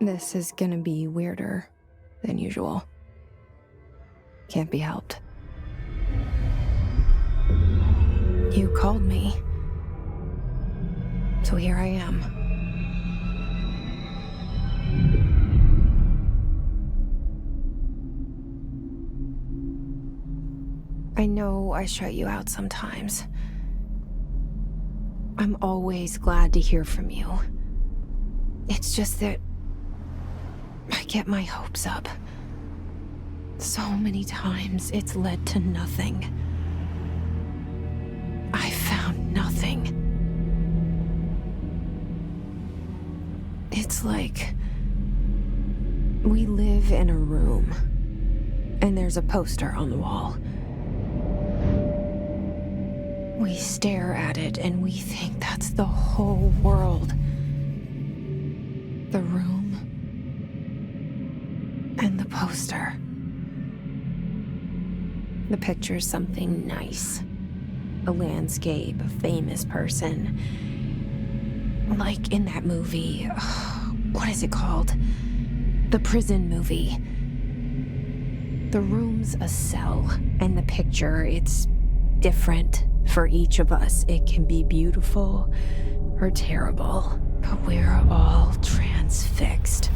This is gonna be weirder than usual. Can't be helped. You called me. So here I am. I know I shut you out sometimes. I'm always glad to hear from you. It's just that I get my hopes up. So many times it's led to nothing. I found nothing. It's like we live in a room, and there's a poster on the wall. We stare at it and we think that's the whole world. The room and the poster. The picture's something nice. A landscape, a famous person. Like in that movie, what is it called? The prison movie. The room's a cell, and the picture, it's different for each of us. It can be beautiful or terrible, but we're all transfixed.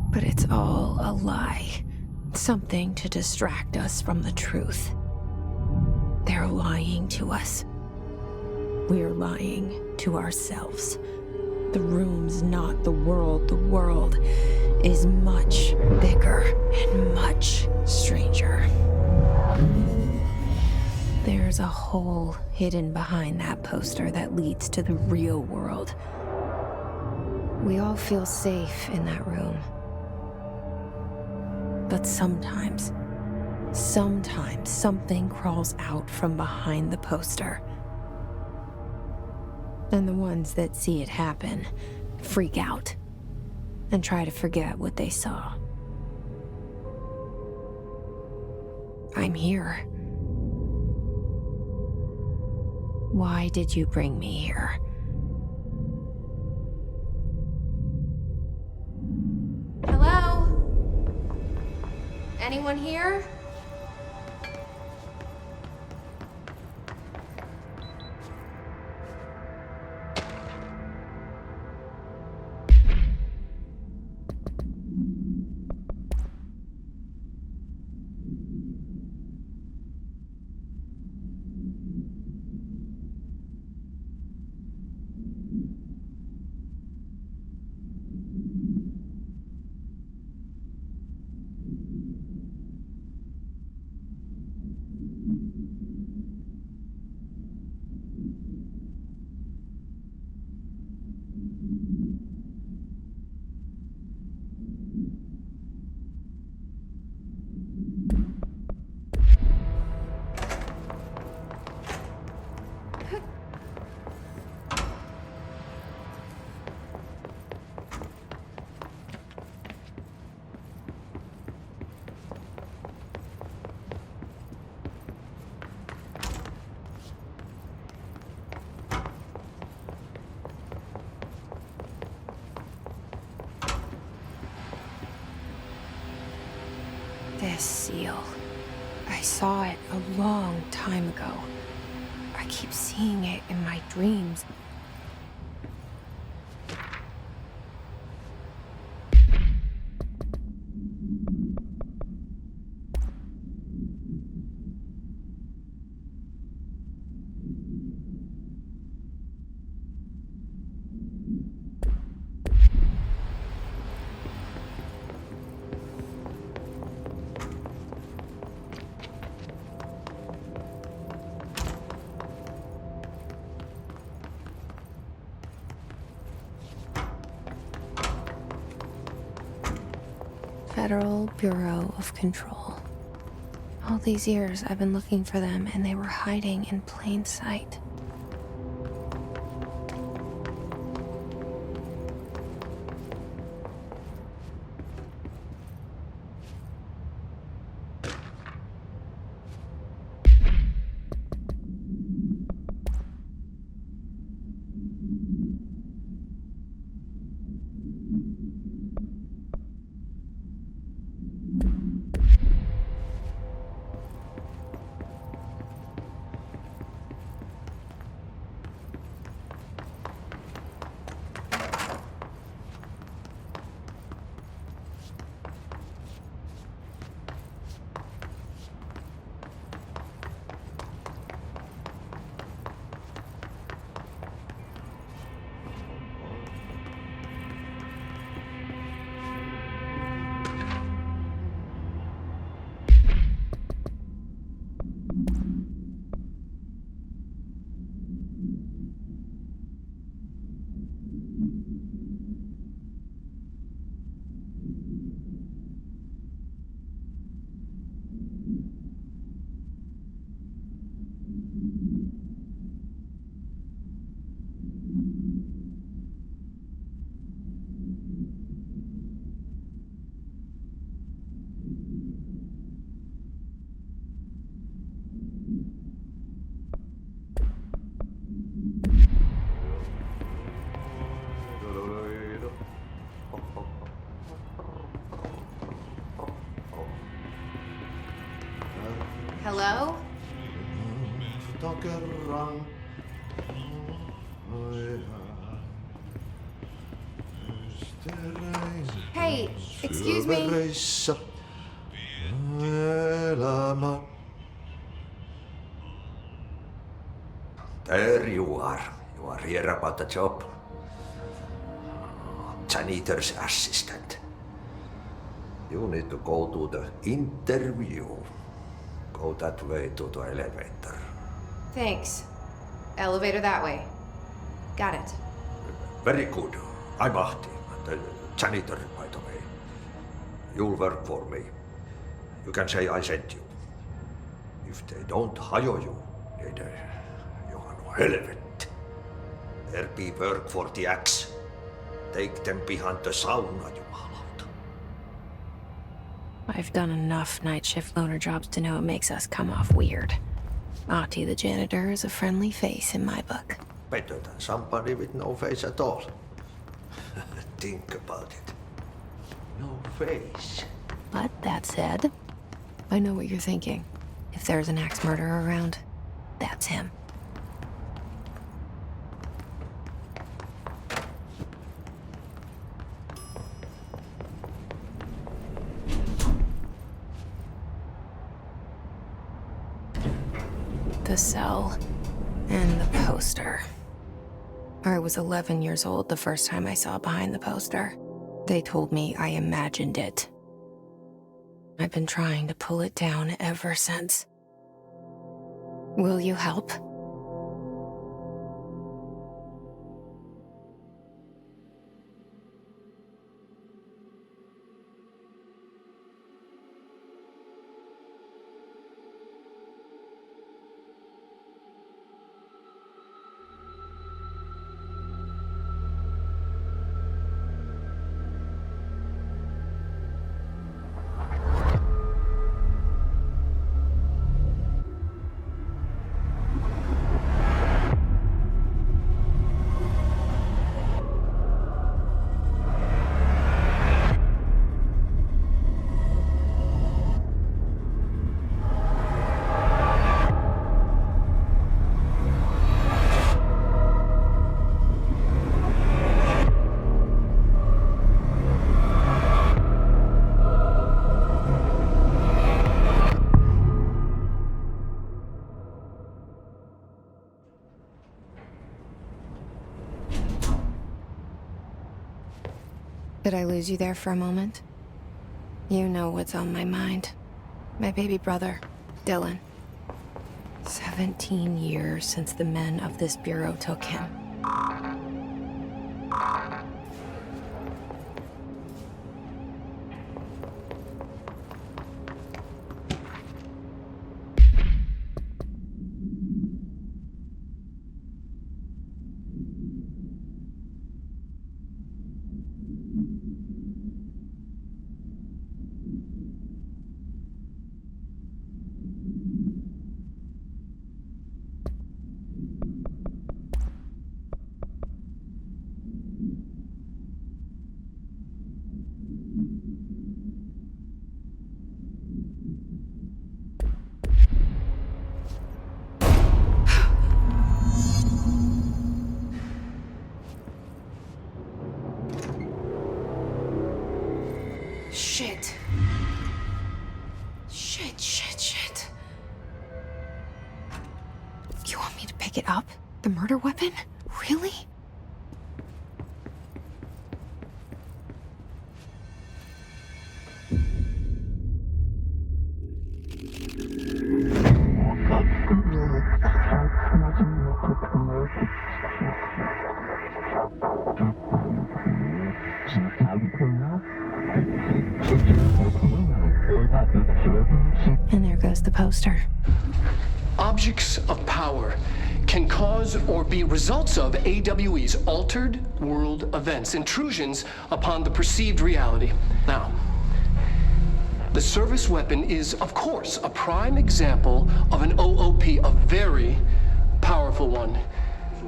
But it's all a lie. Something to distract us from the truth. They're lying to us. We're lying to ourselves. The room's not the world. The world is much bigger and much stranger. There's a hole hidden behind that poster that leads to the real world. We all feel safe in that room. But sometimes something crawls out from behind the poster. And the ones that see it happen freak out and try to forget what they saw. I'm here. Why did you bring me here? Hello? Anyone here? This seal. I saw it a long time ago. I keep seeing it in my dreams. Federal Bureau of Control. All these years I've been looking for them, and they were hiding in plain sight. Hello? Hey, excuse me. There you are. You are here about the job. Janitor's assistant. You need to go to the interview. Go that way to the elevator. Thanks. Elevator that way. Got it. Very good. I'm Ahti, the janitor, by the way. You'll work for me. You can say I sent you. If they don't hire you, then you are no helvet. There be work for the axe. Take them behind the sauna, jumalauta. I've done enough night shift loner jobs to know it makes us come off weird. Ahti the janitor is a friendly face in my book. Better than somebody with no face at all. Think about it. No face. But that said, I know what you're thinking. If there's an axe murderer around, that's him. The cell and the poster. I was 11 years old the first time I saw behind the poster. They told me I imagined it. I've been trying to pull it down ever since. Will you help? Did I lose you there for a moment? You know what's on my mind. My baby brother, Dylan. 17 years since the men of this bureau took him. Shit. Shit. You want me to pick it up? The murder weapon? Really? And there goes the poster. Objects of power can cause or be results of AWE's altered world events, intrusions upon the perceived reality. Now, the service weapon is, of course, a prime example of an OOP, a very powerful one.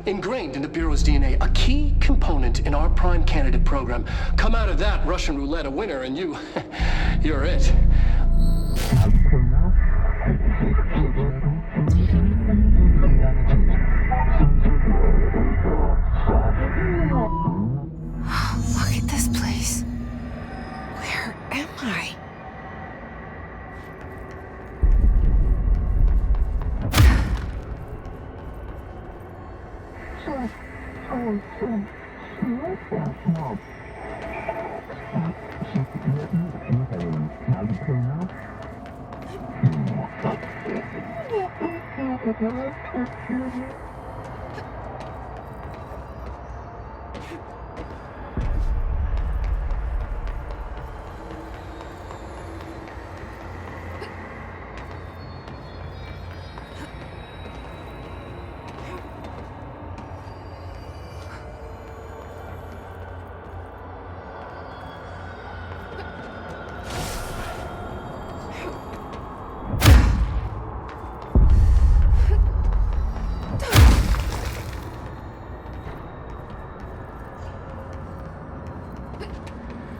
Ingrained in the Bureau's DNA, a key component in our prime candidate program. Come out of that Russian roulette a winner and you're it. am I?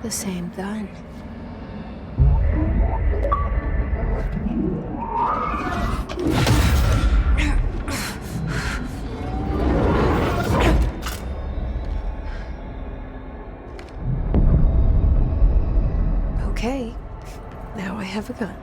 The same gun. Okay, now I have a gun.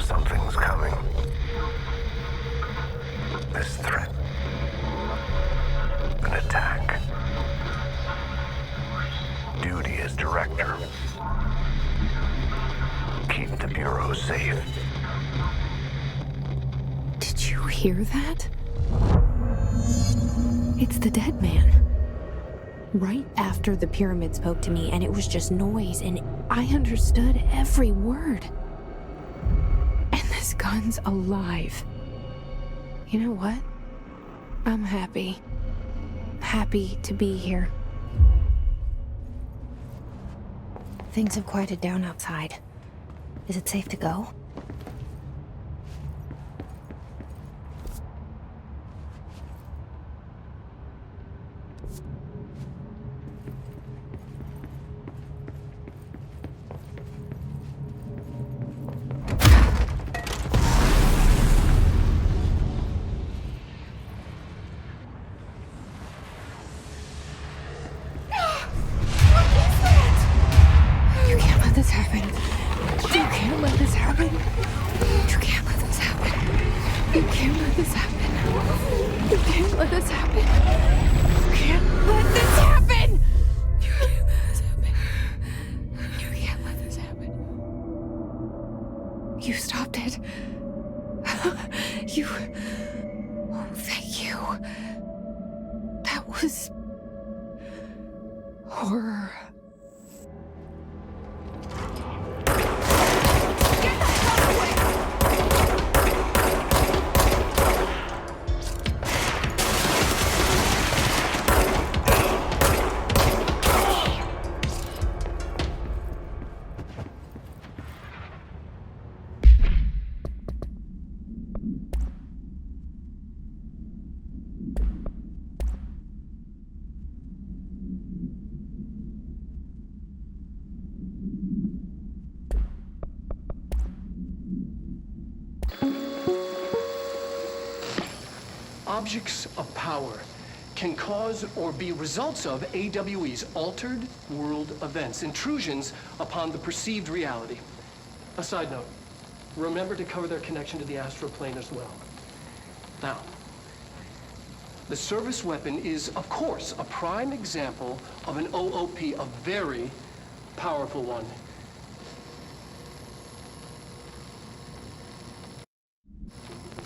Something's coming. This threat. An attack. Duty as director. Keep the Bureau safe. Did you hear that? It's the dead man. Right after the pyramid spoke to me, and it was just noise, and I understood every word. And this gun's alive. You know what? I'm happy. Happy to be here. Things have quieted down outside. Is it safe to go? You can't let this happen. You can't let this happen. You can't let this happen. You can't let this happen. You can't let this happen. You can't let this happen. You can't let this happen. You can't let this happen. You stopped it. You. Oh, thank you. That was horror. objects of power can cause or be results of AWE's altered world events, intrusions upon the perceived reality. A side note, remember to cover their connection to the astral plane as well. Now, the service weapon is, of course, a prime example of an OOP, a very powerful one.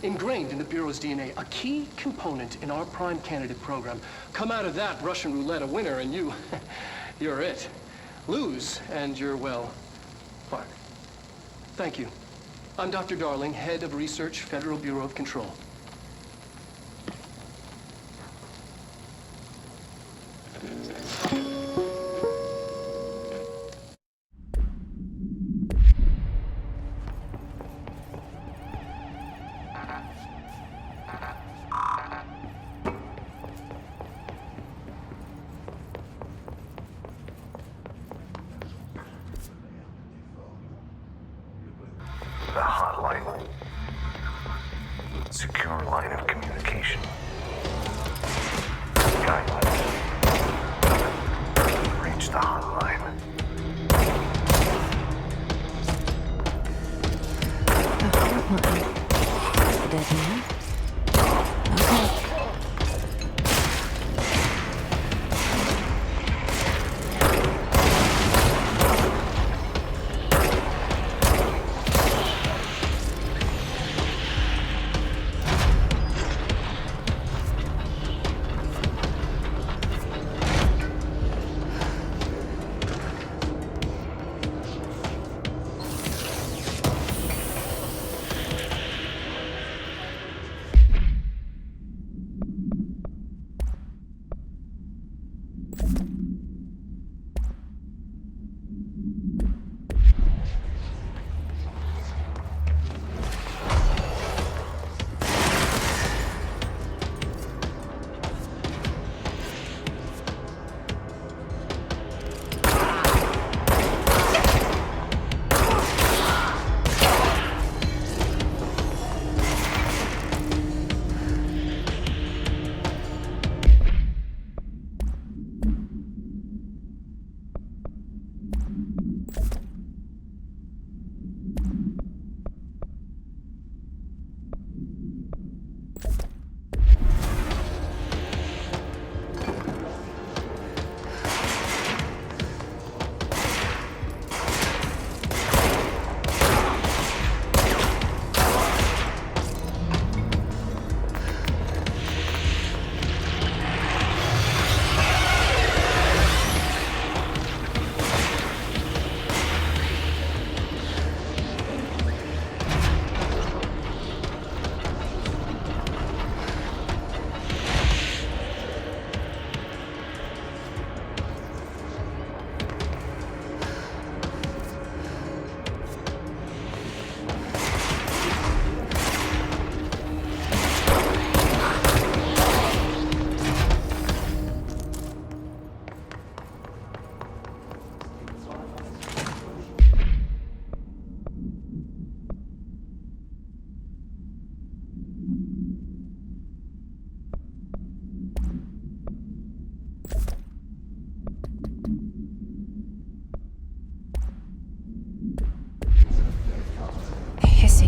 Ingrained in the Bureau's DNA, a key component in our prime candidate program. Come out of that Russian roulette a winner and you're it. Lose and you're, well, fired. Thank you. I'm Dr. Darling, Head of Research, Federal Bureau of Control. The hotline. Secure line of communication. Guidance. Reach the hotline. Dead man? Okay.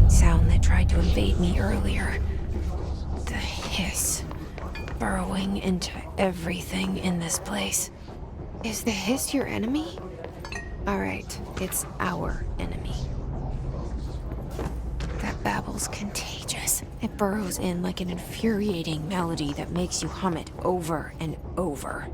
Sound that tried to invade me earlier. The hiss, burrowing into everything in this place. Is the hiss your enemy? Alright, it's our enemy. That babble's contagious. It burrows in like an infuriating melody that makes you hum it over and over.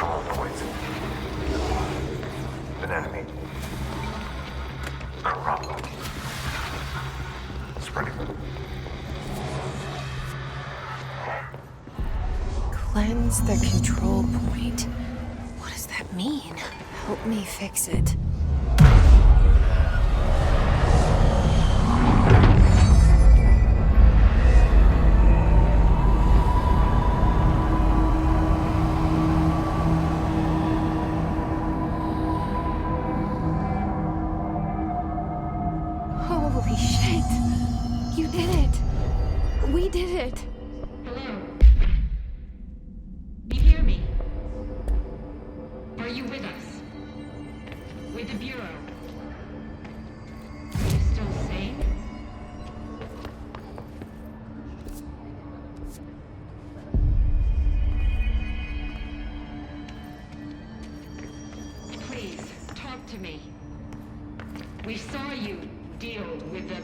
control points. An enemy. Corrupt. Spreading. Cleanse the control point. What does that mean? Help me fix it. Holy shit! You did it! We did it! Hello? You hear me? Are you with us? With the Bureau? Are you still sane? Please, talk to me. We saw you deal with the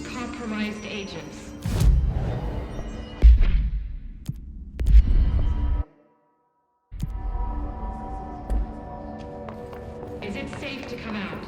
compromised agents. Is it safe to come out?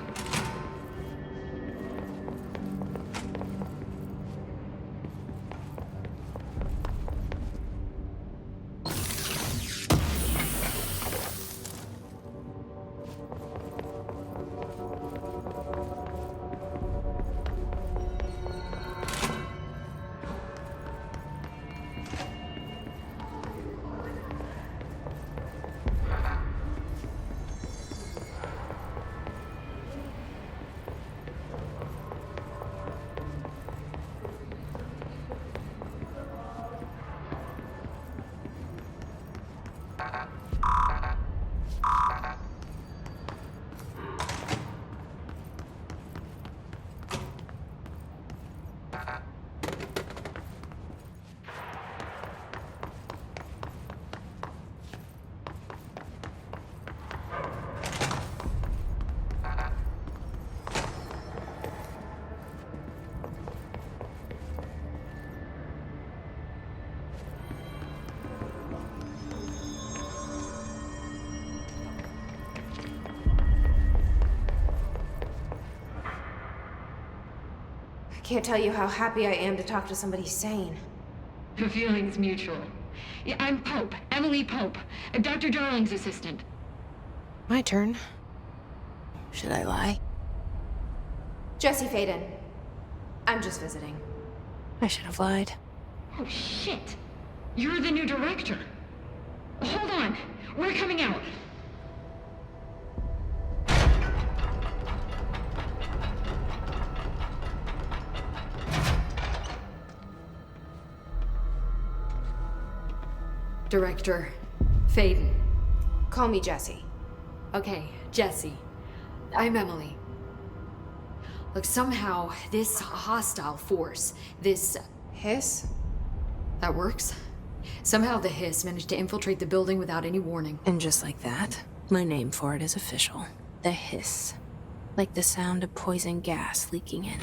I can't tell you how happy I am to talk to somebody sane. The feeling's mutual. Yeah, I'm Pope, Emily Pope, Dr. Darling's assistant. My turn. Should I lie? Jesse Faden. I'm just visiting. I should have lied. Oh, shit. You're the new director. Hold on. We're coming out. Director Faden. Call me Jesse. Okay, Jesse. I'm Emily. Look, somehow this hostile force, this... Hiss? that works? Somehow the Hiss managed to infiltrate the building without any warning. And just like that, my name for it is official. The Hiss. Like the sound of poison gas leaking in.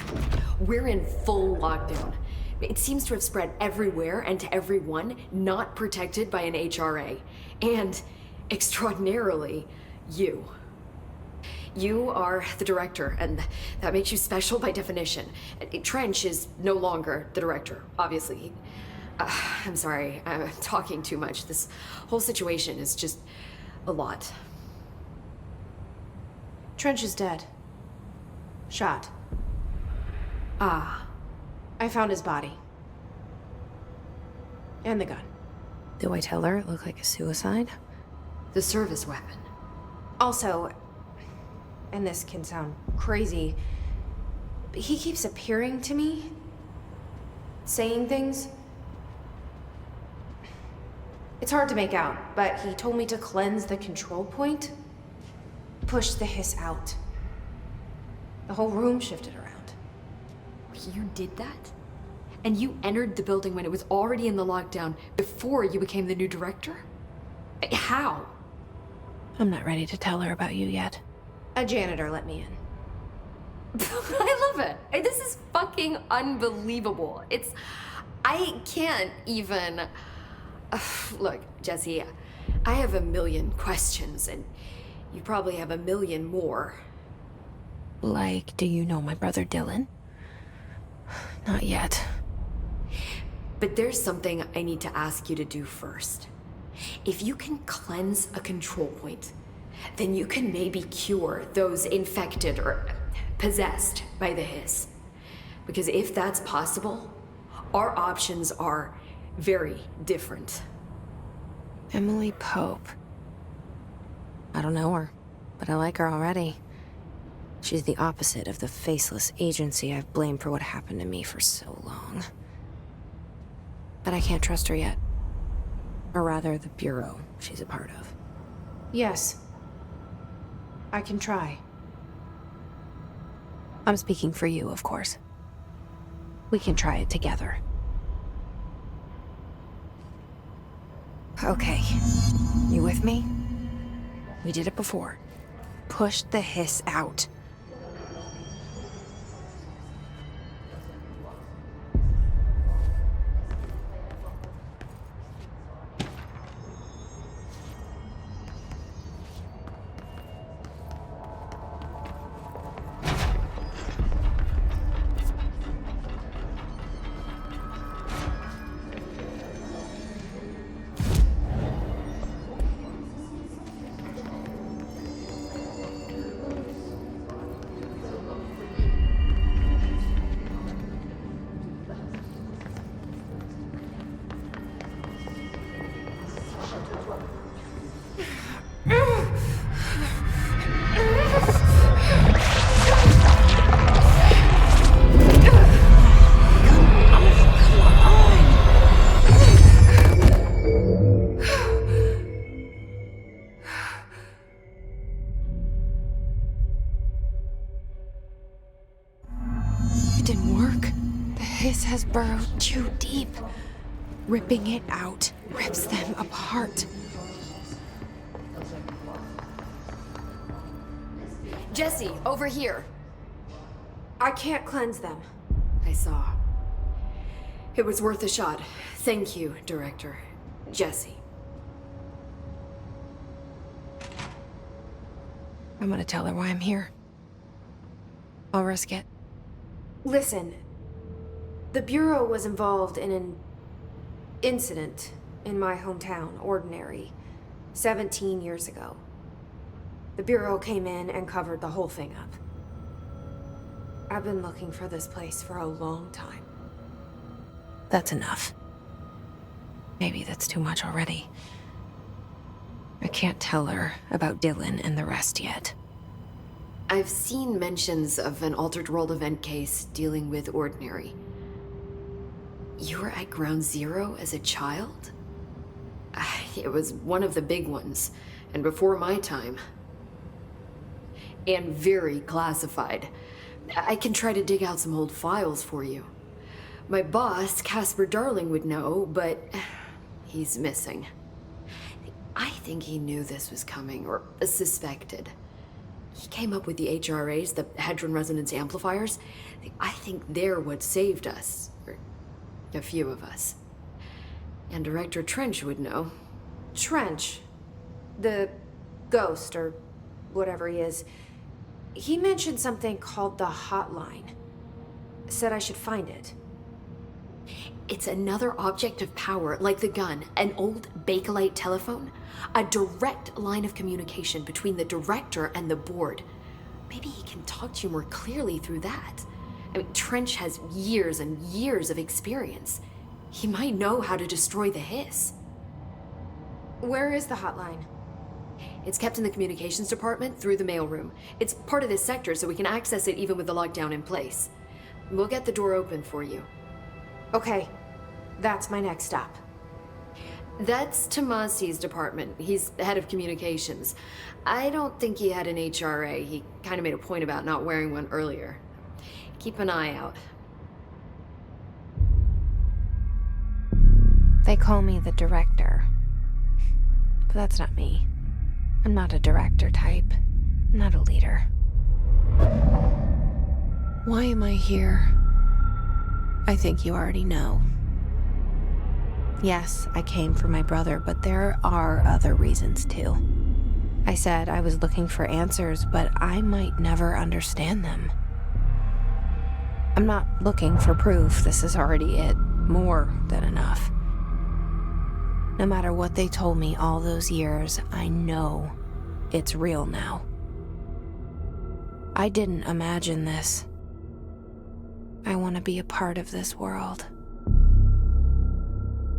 We're in full lockdown. It seems to have spread everywhere and to everyone not protected by an HRA. And, extraordinarily, you. You are the director, and that makes you special by definition. Trench is no longer the director, obviously. I'm sorry, I'm talking too much. This whole situation is just a lot. Trench is dead. Shot. Ah. I found his body. And the gun. Do I tell her it looked like a suicide? The service weapon. Also, and this can sound crazy, but he keeps appearing to me, saying things. It's hard to make out, but he told me to cleanse the control point, push the Hiss out. The whole room shifted around. You did that? And you entered the building when it was already in the lockdown before you became the new director? How? I'm not ready to tell her about you yet. A janitor let me in. I love it. This is fucking unbelievable. I can't even... Look, Jesse, I have a million questions, and you probably have a million more. Like, do you know my brother Dylan? Not yet. But there's something I need to ask you to do first. If you can cleanse a control point, then you can maybe cure those infected or possessed by the hiss. Because if that's possible, our options are very different. Emily Pope. I don't know her, but I like her already. She's the opposite of the faceless agency I've blamed for what happened to me for so long. But I can't trust her yet. Or rather, the Bureau she's a part of. Yes. I can try. I'm speaking for you, of course. We can try it together. Okay. You with me? We did it before. Push the hiss out. It didn't work. The hiss has burrowed too deep. Ripping it out rips them apart. Jesse, over here. I can't cleanse them. I saw. It was worth a shot. Thank you, Director. Jesse. I'm gonna tell her why I'm here. I'll risk it. Listen, the Bureau was involved in an incident in my hometown, Ordinary, 17 years ago. The Bureau came in and covered the whole thing up. I've been looking for this place for a long time. That's enough. Maybe that's too much already. I can't tell her about Dylan and the rest yet. I've seen mentions of an Altered World event case dealing with Ordinary. You were at Ground Zero as a child? It was one of the big ones, and before my time. And very classified. I can try to dig out some old files for you. My boss, Casper Darling, would know, but he's missing. I think he knew this was coming, or suspected. He came up with the HRAs, the Hadron Resonance Amplifiers. I think they're what saved us. Or a few of us. And Director Trench would know. Trench, the ghost, or whatever he is, he mentioned something called the Hotline. Said I should find it. It's another object of power, like the gun, an old Bakelite telephone. A direct line of communication between the director and the board. Maybe he can talk to you more clearly through that. I mean, Trench has years and years of experience. He might know how to destroy the hiss. Where is the hotline? It's kept in the communications department through the mailroom. It's part of this sector, so we can access it even with the lockdown in place. We'll get the door open for you. Okay, that's my next stop. That's Tomasi's department. He's head of communications. I don't think he had an HRA. He kind of made a point about not wearing one earlier. Keep an eye out. They call me the director. But that's not me. I'm not a director type. I'm not a leader. Why am I here? I think you already know. Yes, I came for my brother, but there are other reasons too. I said I was looking for answers, but I might never understand them. I'm not looking for proof. This is already it. More than enough. No matter what they told me all those years, I know it's real now. I didn't imagine this. I want to be a part of this world.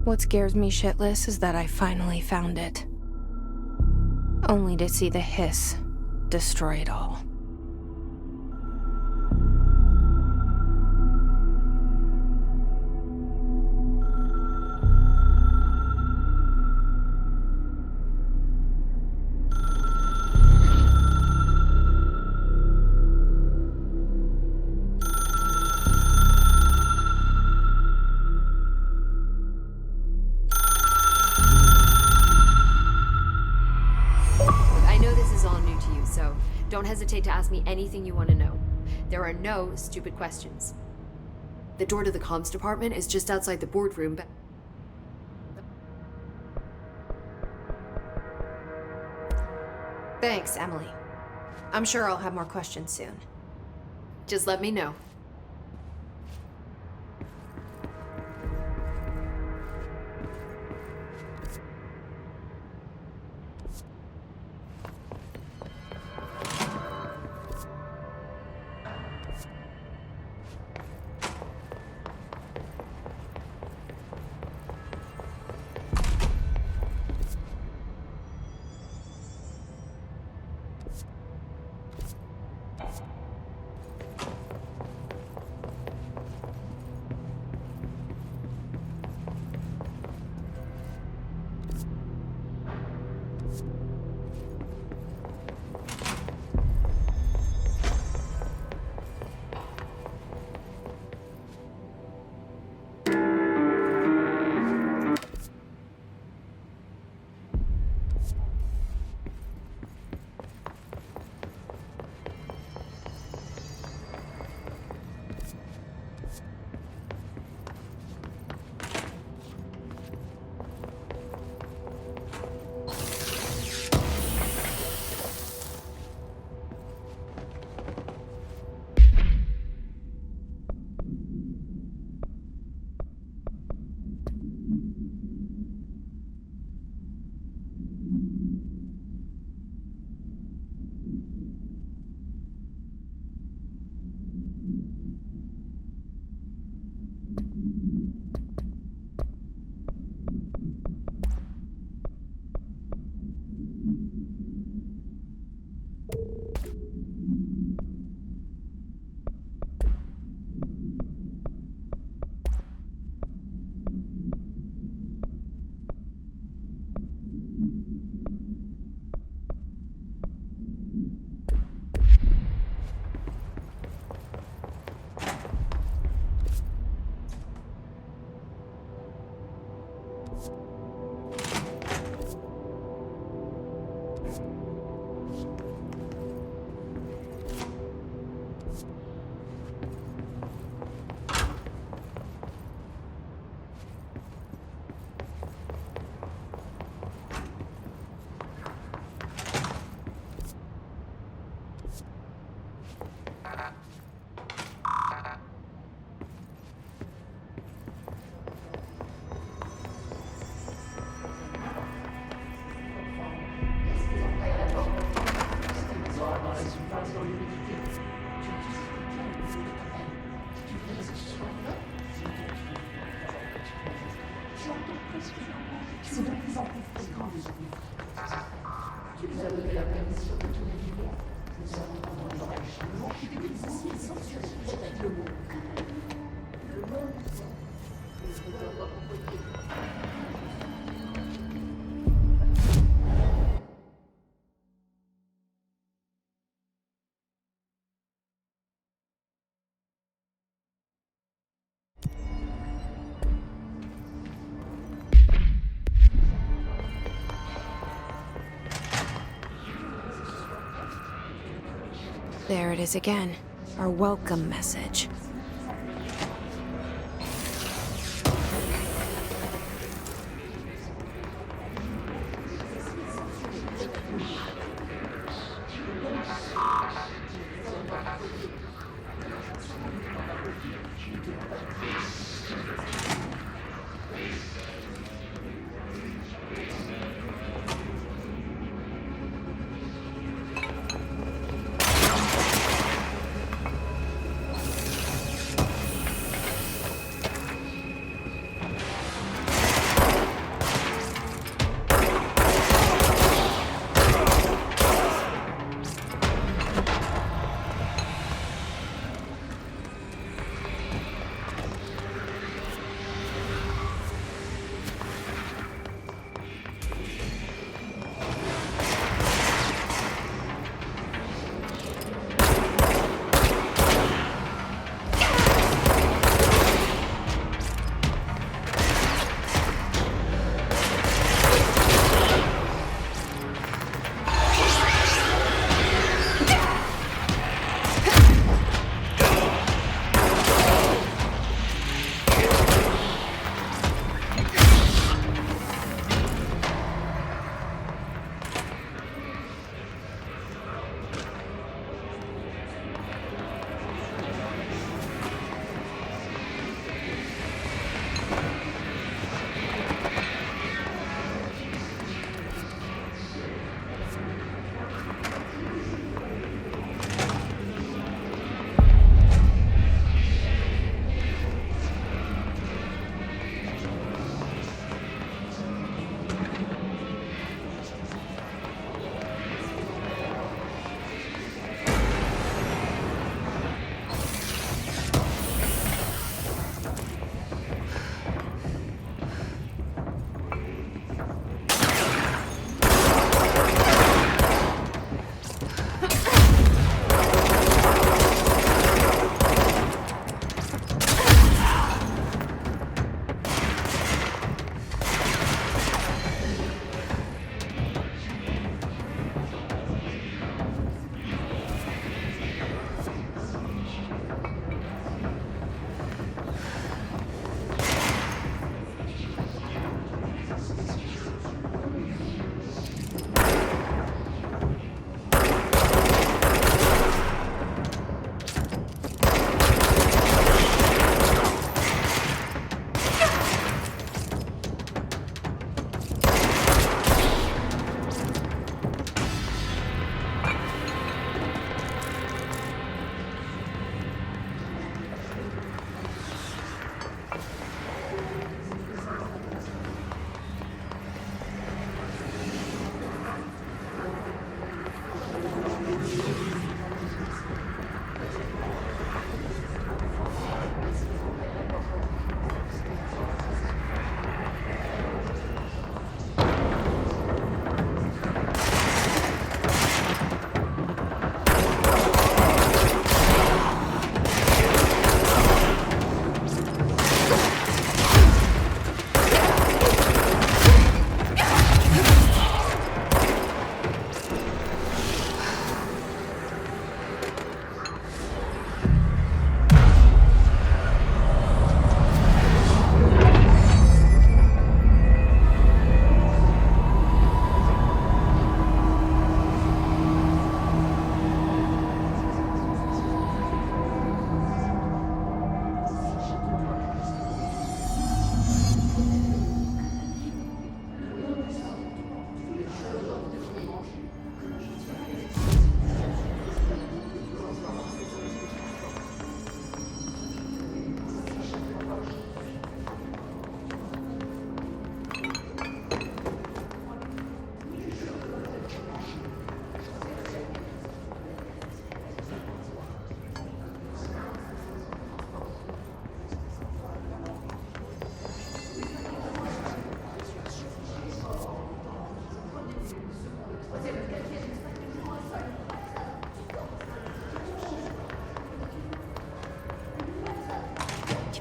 What scares me shitless is that I finally found it. Only to see the hiss destroy it all. Don't hesitate to ask me anything you want to know. There are no stupid questions. The door to the comms department is just outside the boardroom, but... Thanks, Emily. I'm sure I'll have more questions soon. Just let me know. There it is again. Our welcome message.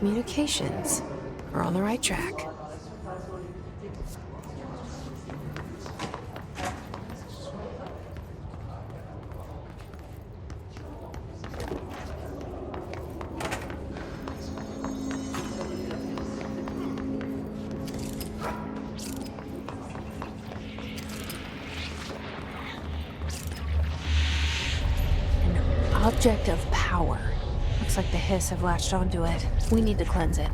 communications. We're on the right track. Object of power. Looks like the Hiss have latched onto it. We need to cleanse it.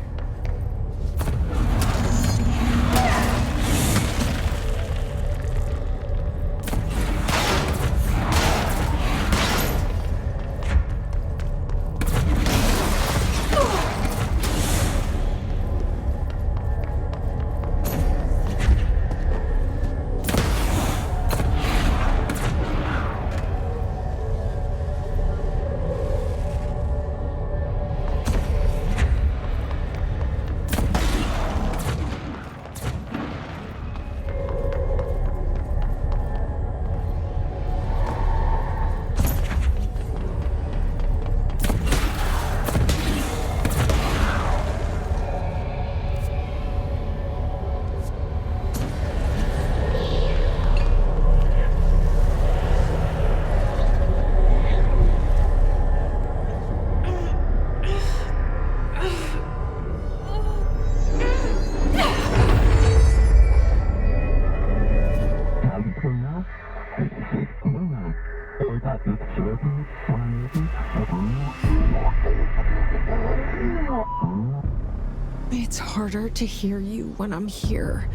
It's harder to hear you when I'm here.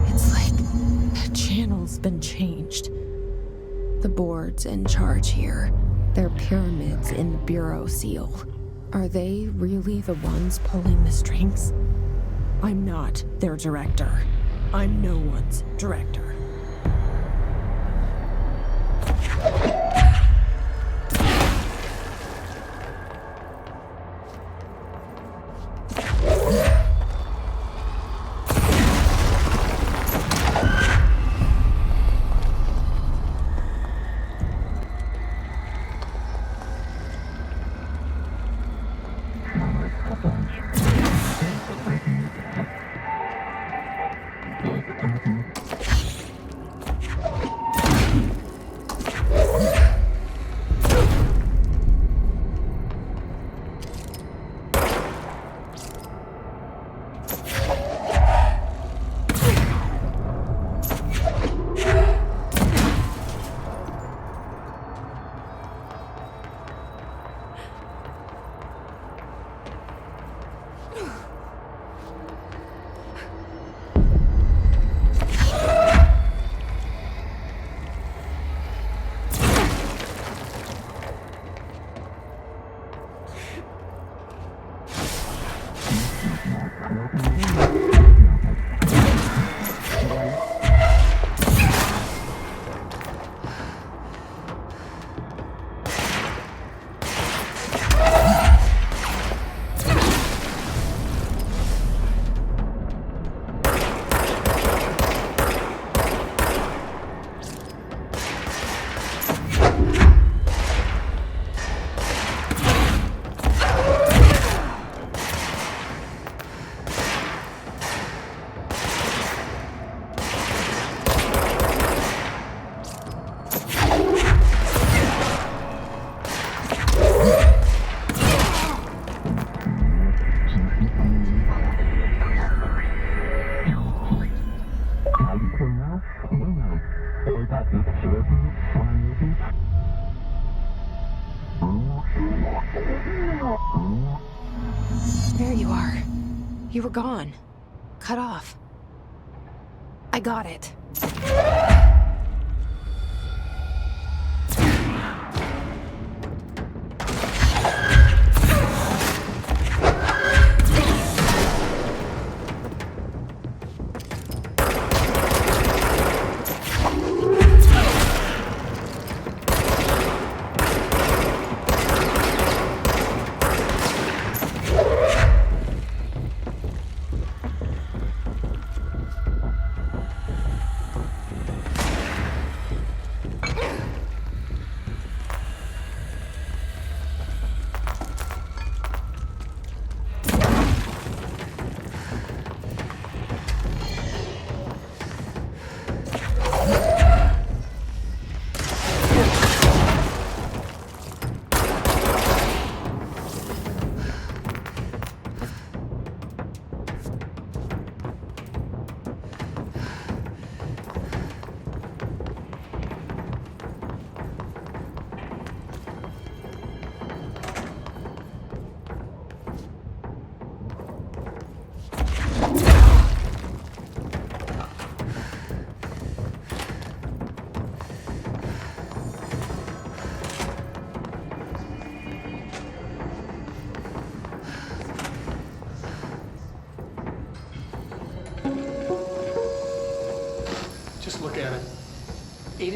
It's like the channel's been changed. The board's in charge here. They're pyramids in the Bureau seal. Are they really the ones pulling the strings? I'm not their director. I'm no one's director. There you are. You were gone. Cut off. I got it.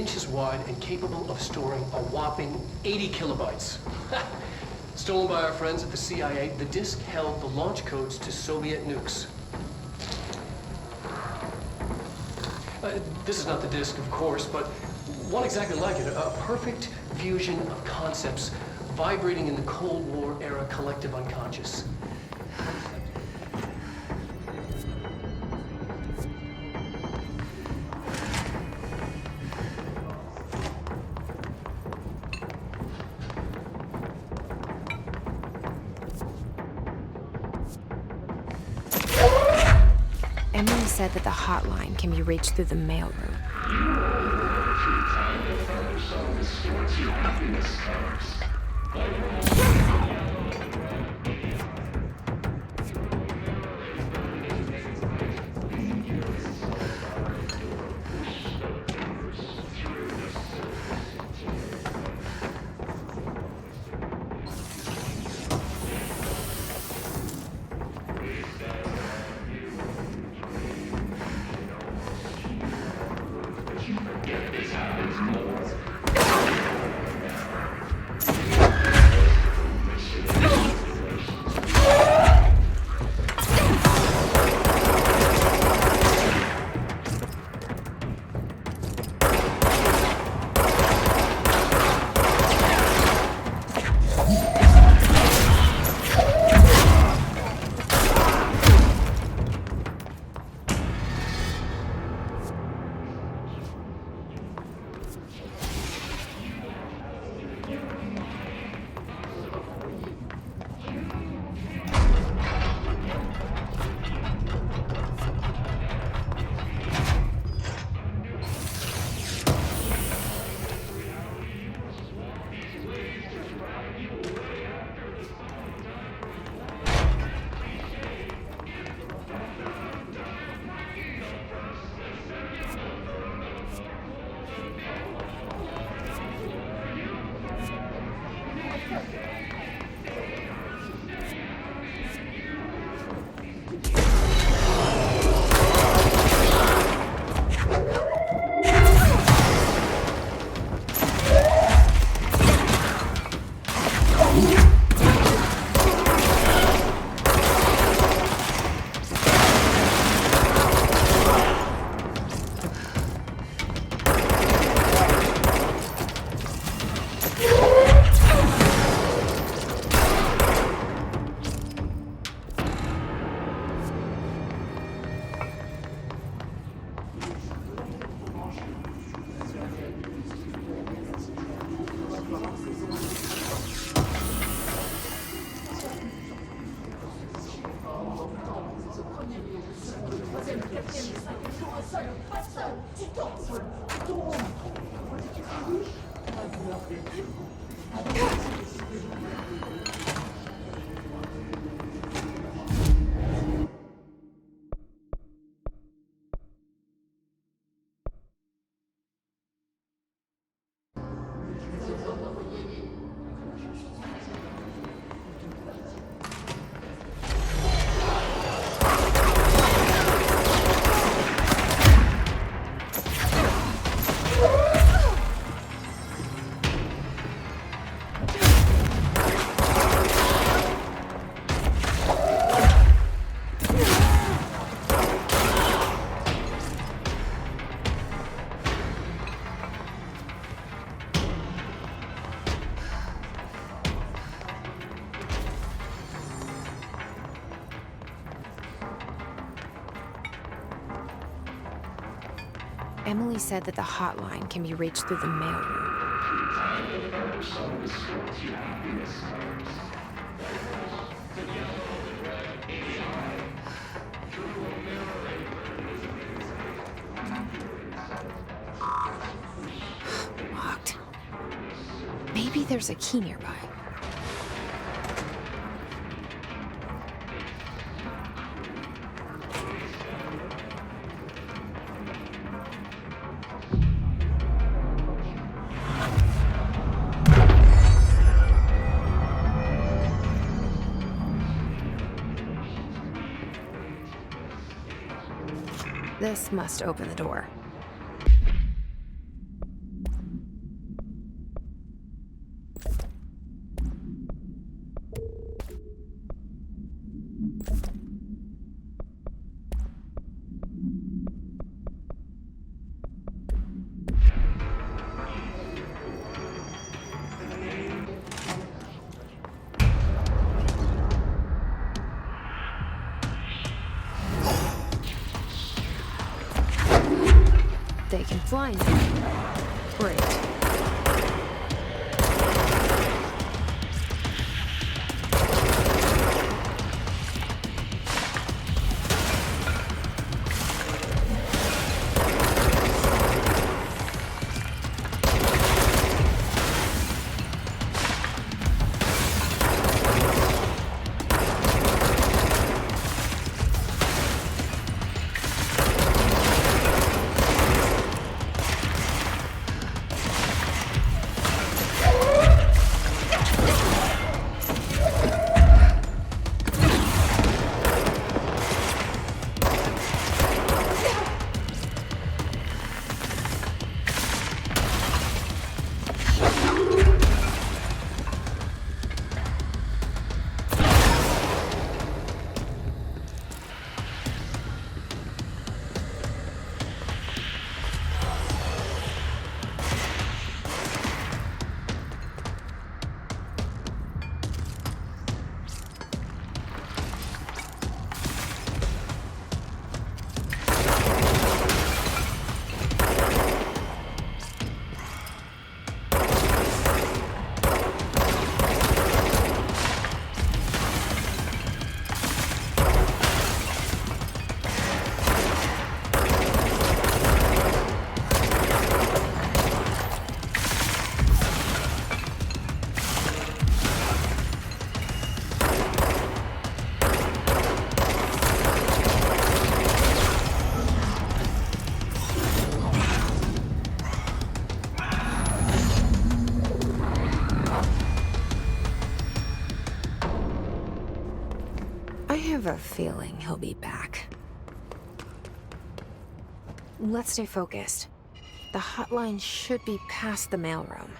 inches wide and capable of storing a whopping 80 kilobytes. Stolen by our friends at the CIA, the disk held the launch codes to Soviet nukes. This is not the disk, of course, but one exactly like it. A perfect fusion of concepts vibrating in the Cold War era collective unconscious. Emily said that the hotline can be reached through the mailroom. Emily said that the hotline can be reached through the mailroom. Locked. Maybe there's a key nearby. This must open the door. offline. Great. I have a feeling he'll be back. Let's stay focused. The hotline should be past the mailroom.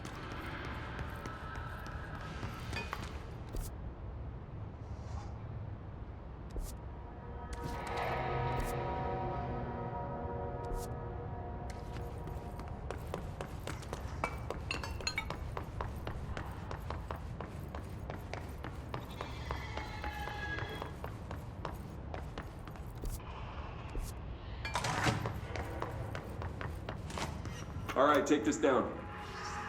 All right, take this down.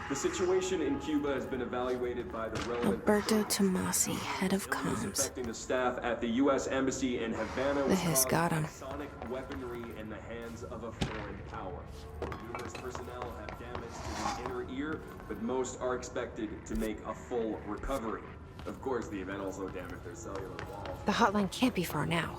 The situation in Cuba has been evaluated by the relevant Alberto Tomasi, head of It's comms. affecting the staff at the U.S. Embassy in Havana. The was Hiss caused got by him. Sonic weaponry in the hands of a foreign power. Numerous personnel have damage to the inner ear, but most are expected to make a full recovery. Of course, the event also damaged their cellular walls. The hotline can't be far now.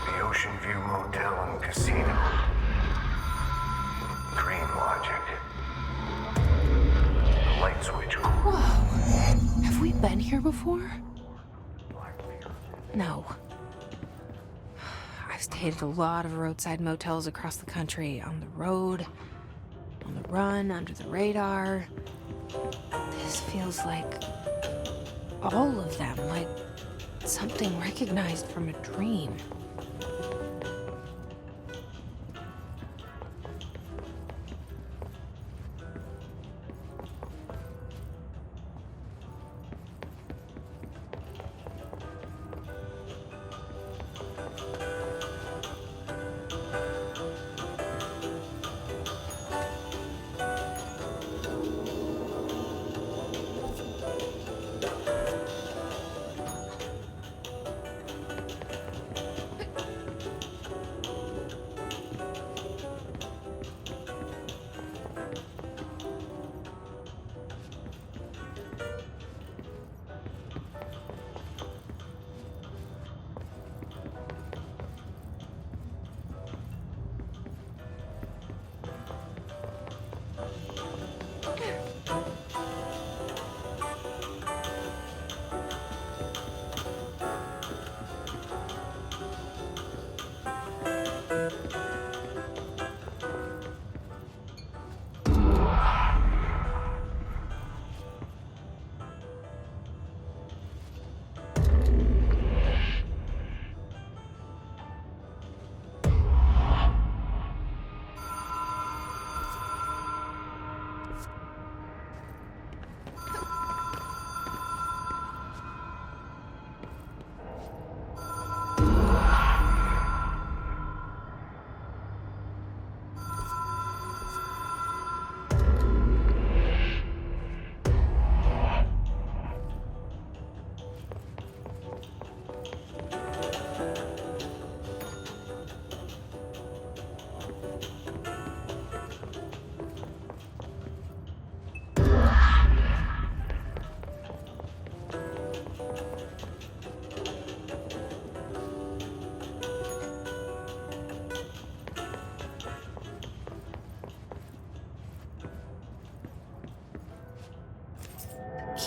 The Ocean View Motel and Casino. Green logic. The light switch. Whoa. Have we been here before? No. I've stayed at a lot of roadside motels across the country, on the road, on the run, under the radar. This feels like all of them, like something recognized from a dream.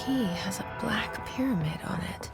key has a black pyramid on it.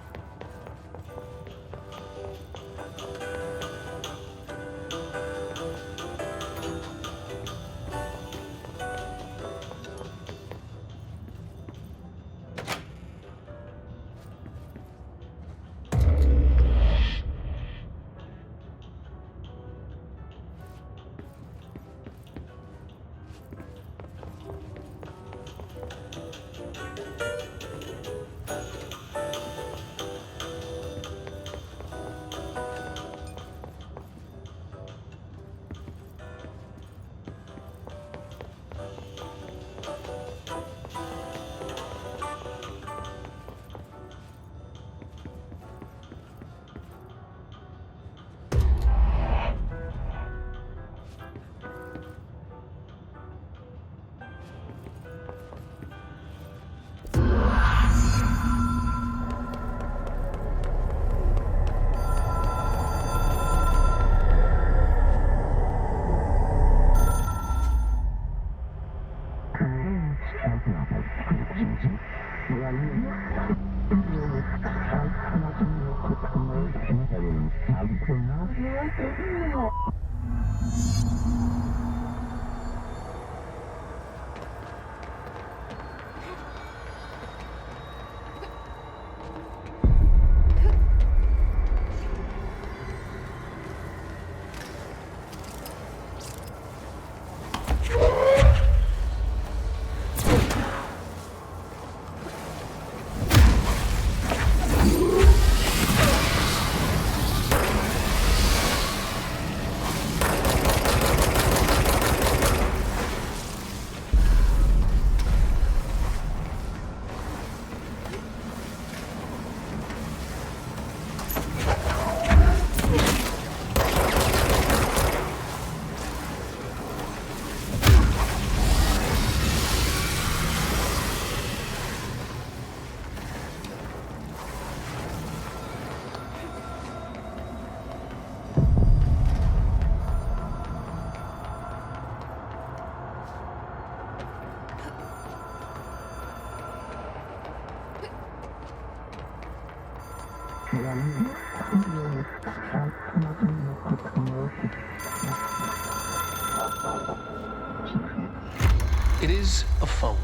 It is a phone.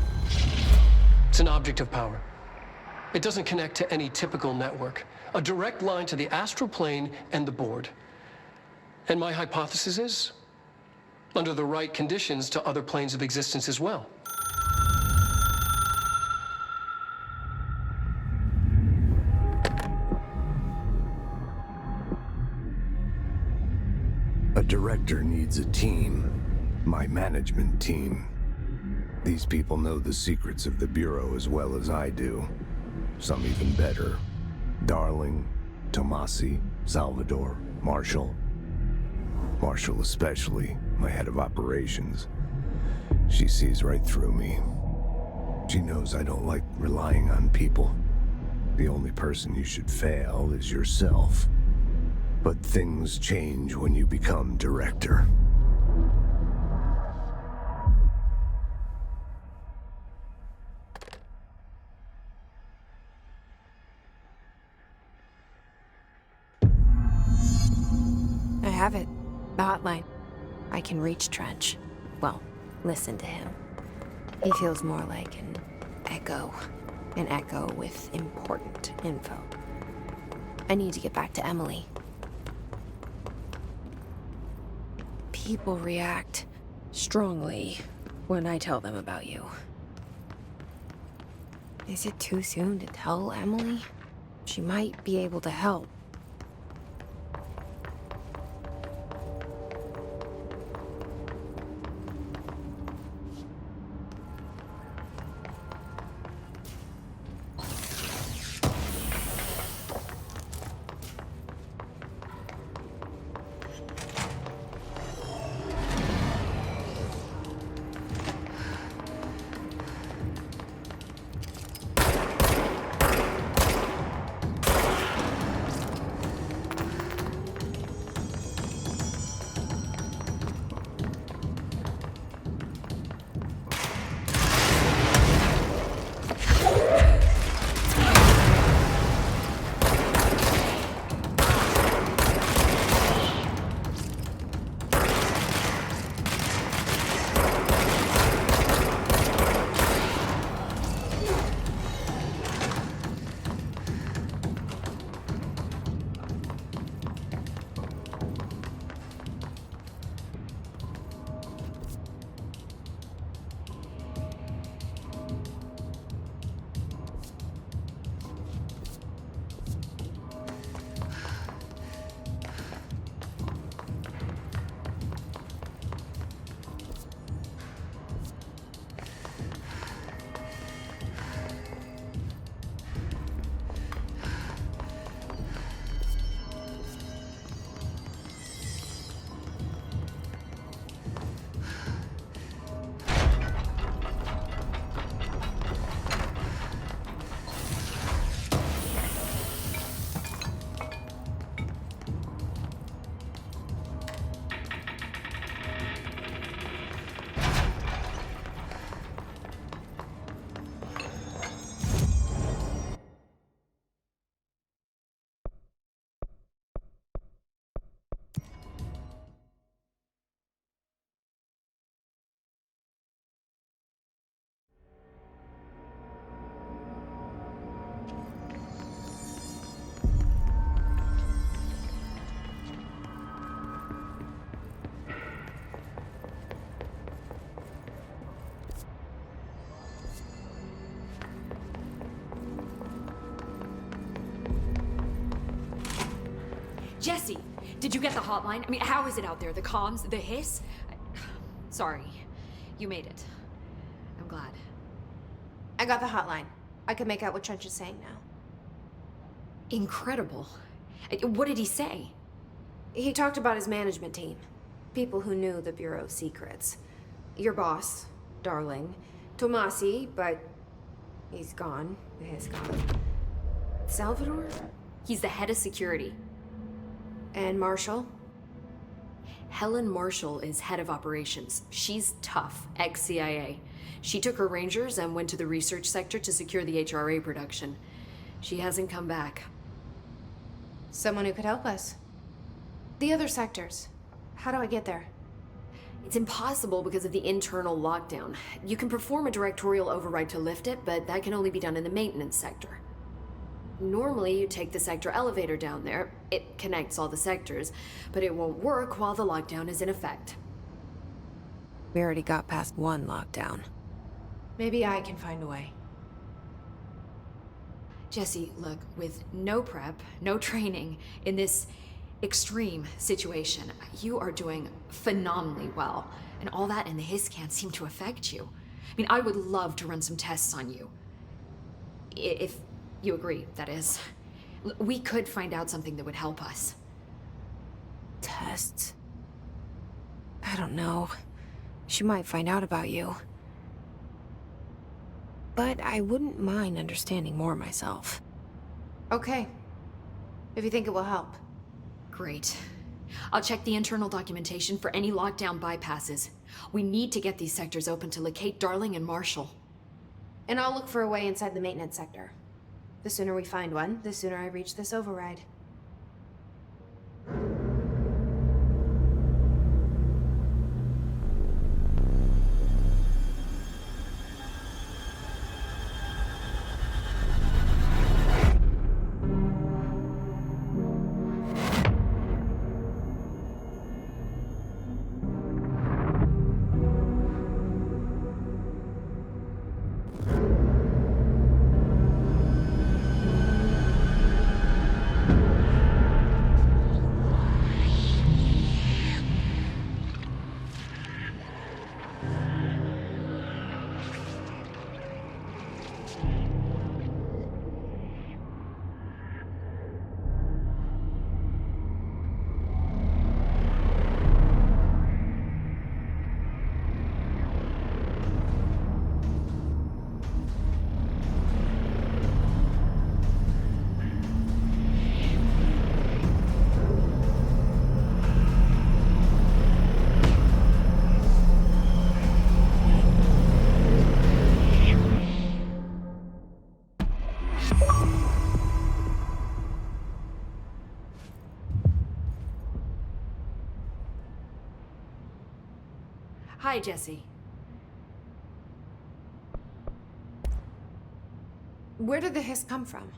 It's an object of power. It doesn't connect to any typical network. A direct line to the astral plane and the board. And my hypothesis is, under the right conditions, to other planes of existence as well. A director needs a team. My management team. These people know the secrets of the Bureau as well as I do. Some even better. Darling, Tomasi, Salvador, Marshall. Marshall especially, my head of operations. She sees right through me. She knows I don't like relying on people. The only person you should fail is yourself. But things change when you become director. I have it. The hotline. I can reach Trench. Well, listen to him. He feels more like an echo. An echo with important info. I need to get back to Emily. People react strongly when I tell them about you. Is it too soon to tell Emily? She might be able to help. Jesse, did you get the hotline? I mean, how is it out there? The comms? The hiss? Sorry. You made it. I'm glad. I got the hotline. I can make out what Trench is saying now. Incredible. What did he say? He talked about his management team. People who knew the Bureau's secrets. Your boss, Darling. Tomasi, but he's gone. He's gone. Salvador? He's the head of security. And Marshall? Helen Marshall is head of operations. She's tough, ex-CIA. She took her Rangers and went to the research sector to secure the HRA production. She hasn't come back. Someone who could help us. The other sectors. How do I get there? It's impossible because of the internal lockdown. You can perform a directorial override to lift it, but that can only be done in the maintenance sector. Normally, you take the sector elevator down there. It connects all the sectors, but it won't work while the lockdown is in effect. We already got past one lockdown. Maybe I can find a way. Jesse, look, with no prep, no training, in this extreme situation, you are doing phenomenally well. And all that and the hiss can't seem to affect you. I mean, I would love to run some tests on you. If you agree, that is. We could find out something that would help us. Tests? I don't know. She might find out about you. But I wouldn't mind understanding more myself. Okay. If you think it will help. Great. I'll check the internal documentation for any lockdown bypasses. We need to get these sectors open to locate Darling and Marshall. And I'll look for a way inside the maintenance sector. The sooner we find one, the sooner I reach this override. Hi, Jesse. Where did the hiss come from?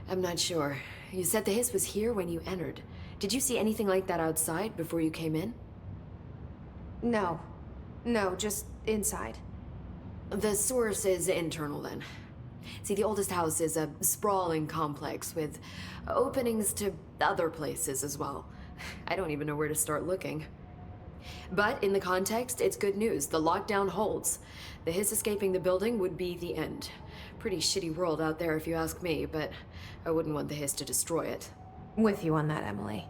I'm not sure. You said the hiss was here when you entered. Did you see anything like that outside before you came in? No. No, just inside. The source is internal then. See, the oldest house is a sprawling complex with openings to other places as well. I don't even know where to start looking. But in the context, it's good news. The lockdown holds. The hiss escaping the building would be the end. Pretty shitty world out there if you ask me, but I wouldn't want the hiss to destroy it. With you on that, Emily.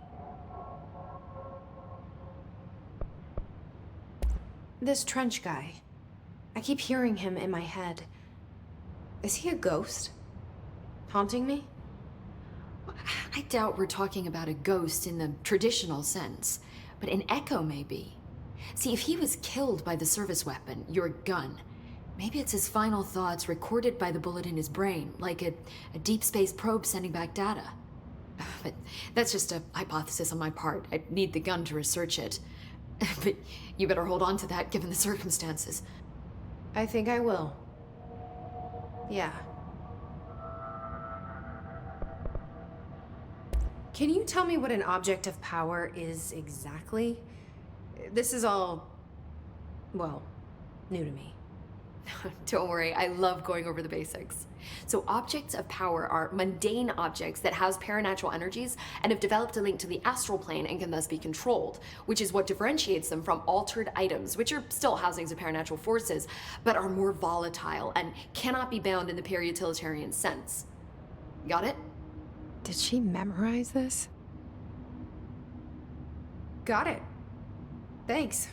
This Trench guy. I keep hearing him in my head. Is he a ghost? Haunting me? I doubt we're talking about a ghost in the traditional sense, but an echo maybe. See, if he was killed by the service weapon, your gun, maybe it's his final thoughts recorded by the bullet in his brain, like a deep space probe sending back data. But that's just a hypothesis on my part. I'd need the gun to research it. But you better hold on to that given the circumstances. I think I will. Yeah. Can you tell me what an object of power is exactly? This is all, well, new to me. Don't worry, I love going over the basics. So objects of power are mundane objects that house paranatural energies and have developed a link to the astral plane and can thus be controlled, which is what differentiates them from altered items, which are still housings of paranatural forces, but are more volatile and cannot be bound in the peri-utilitarian sense. Got it? Did she memorize this? Got it. Thanks.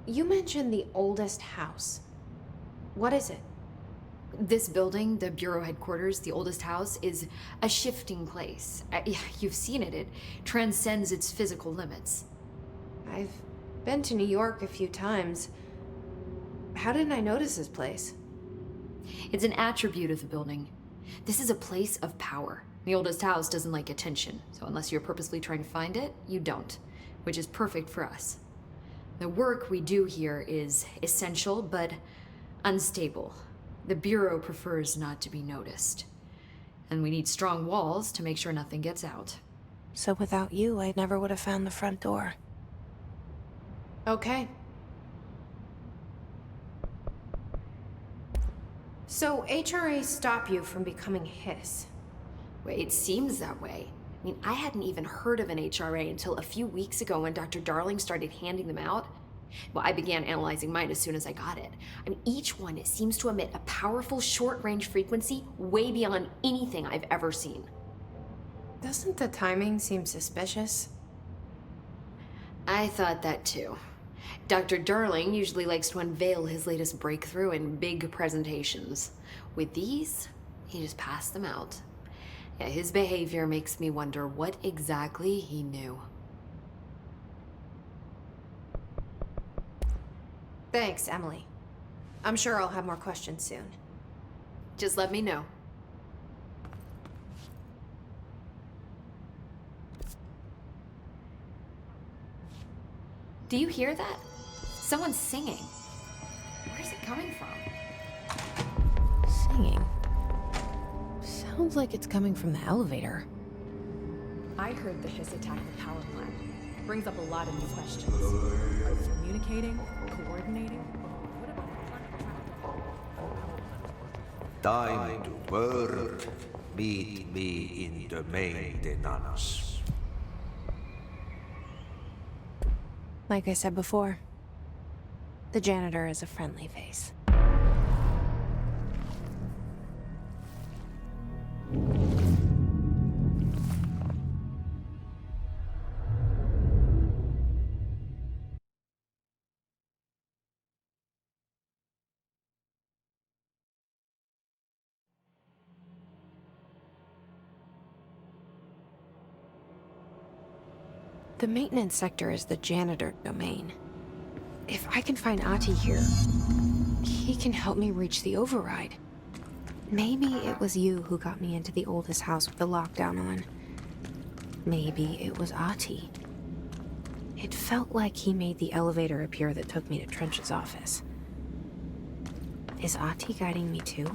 You mentioned the oldest house. What is it? This building, the Bureau headquarters, the oldest house, is a shifting place. Yeah, you've seen it. It transcends its physical limits. I've been to New York a few times. How didn't I notice this place? It's an attribute of the building. This is a place of power. The oldest house doesn't like attention, so unless you're purposely trying to find it, you don't, which is perfect for us. The work we do here is essential, but unstable. The Bureau prefers not to be noticed. And we need strong walls to make sure nothing gets out. So without you, I never would have found the front door. Okay. So HRA stop you from becoming Hiss? Wait, it seems that way. I mean, I hadn't even heard of an HRA until a few weeks ago when Dr. Darling started handing them out. Well, I began analyzing mine as soon as I got it. I mean, each one seems to emit a powerful short-range frequency way beyond anything I've ever seen. Doesn't the timing seem suspicious? I thought that too. Dr. Darling usually likes to unveil his latest breakthrough in big presentations. With these, he just passed them out. Yeah, his behavior makes me wonder what exactly he knew. Thanks, Emily. I'm sure I'll have more questions soon. Just let me know. Do you hear that? Someone's singing. Where's it coming from? Singing? Sounds like it's coming from the elevator. I heard the Hiss attack the power plant. Brings up a lot of new questions. Are they communicating? Coordinating? What about Time to work. Meet me in the maintenance. Like I said before, the janitor is a friendly face. The maintenance sector is the janitor domain. If I can find Ahti here, he can help me reach the override. Maybe it was you who got me into the oldest house with the lockdown on. Maybe it was Ahti. It felt like he made the elevator appear that took me to Trench's office. Is Ahti guiding me too?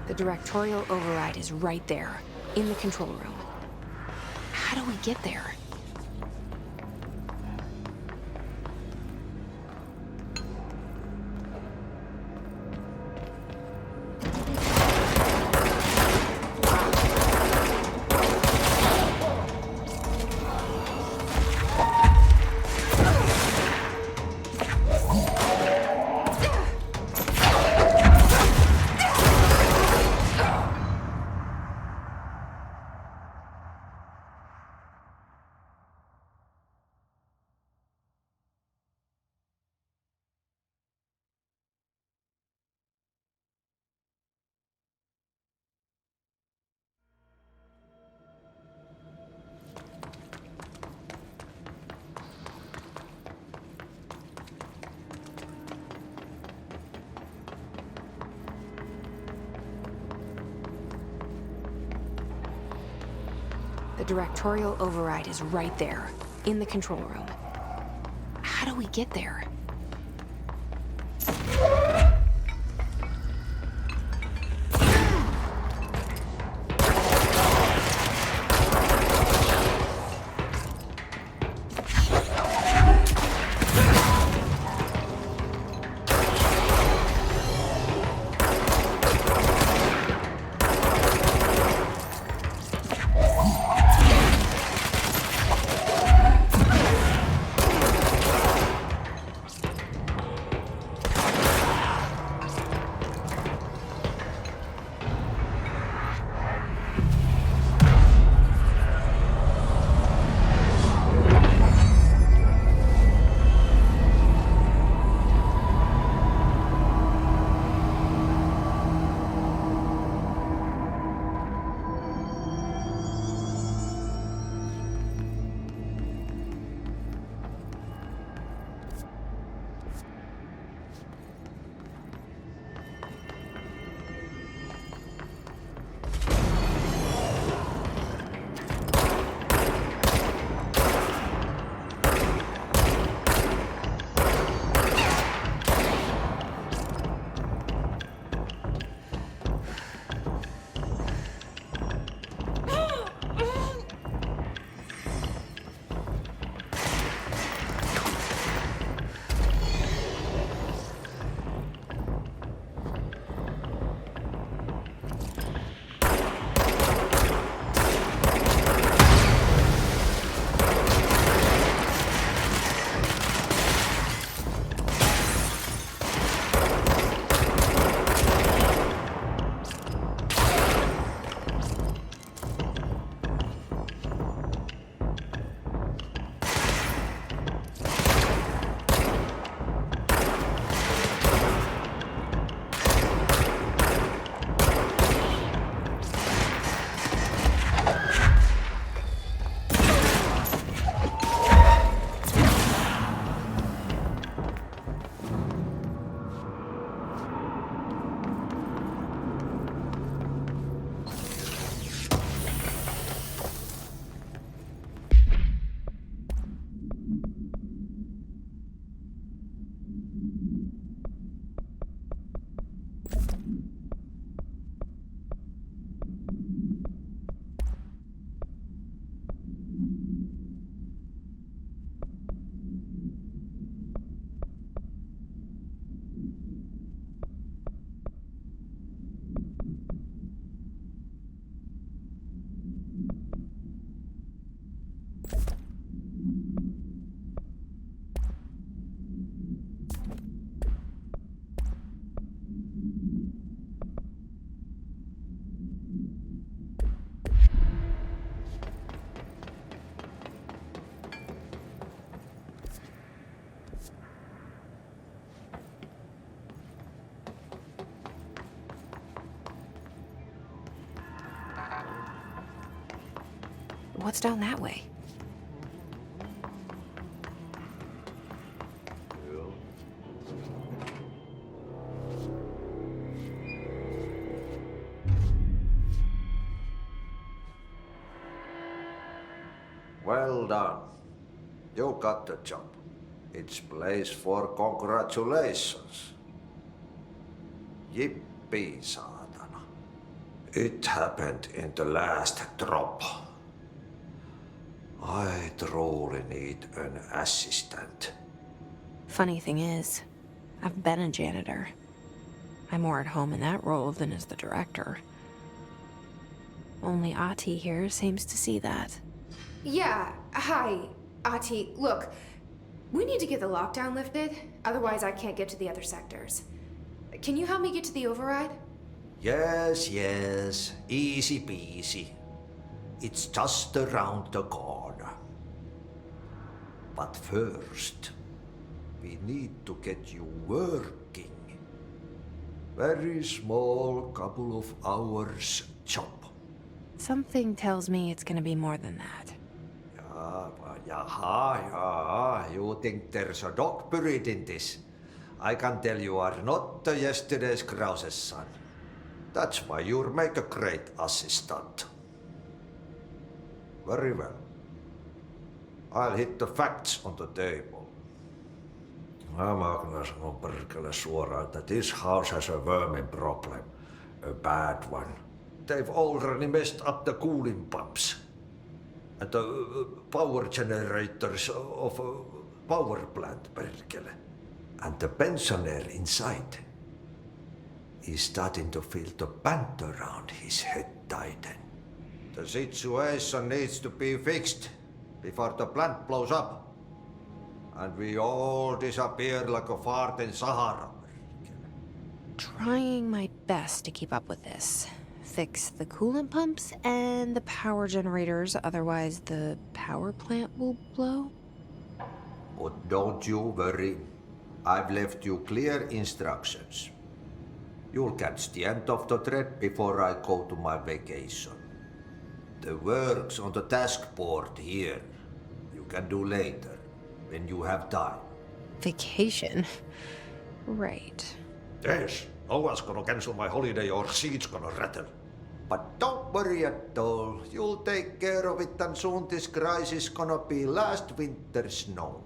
The directorial override is right there, in the control room. How do we get there? The directorial override is right there, in the control room. How do we get there? What's down that way? Well done. You got the job. It's place for congratulations. Yippee, saatana. It happened in the last drop. I truly need an assistant. Funny thing is, I've been a janitor. I'm more at home in that role than as the director. Only Ahti here seems to see that. Yeah, hi, Ahti. Look, we need to get the lockdown lifted, otherwise I can't get to the other sectors. Can you help me get to the override? Yes, easy peasy. It's just around the corner. But first, we need to get you working. Very small, couple of hours job. Something tells me it's gonna be more than that. Yeah, you think there's a dog buried in this? I can tell you are not yesterday's Krause's son. That's why you'll make a great assistant. Very well. I'll hit the facts on the table. Mä kyllä sanon perkele suoraan, että this house has a vermin problem. A bad one. They've already messed up the cooling pumps. And the power generators of a power plant, perkele. And the pensioner inside is starting to feel the band around his head tighten. The situation needs to be fixed before the plant blows up. And we all disappear like a fart in Sahara. Trying my best to keep up with this. Fix the coolant pumps and the power generators, otherwise the power plant will blow. But don't you worry. I've left you clear instructions. You'll catch the end of the thread before I go to my vacation. The work's on the task board here. You can do later, when you have time. Vacation? Right. Yes, no one's gonna cancel my holiday or seat's gonna rattle. But don't worry at all. You'll take care of it and soon this crisis gonna be last winter's snow.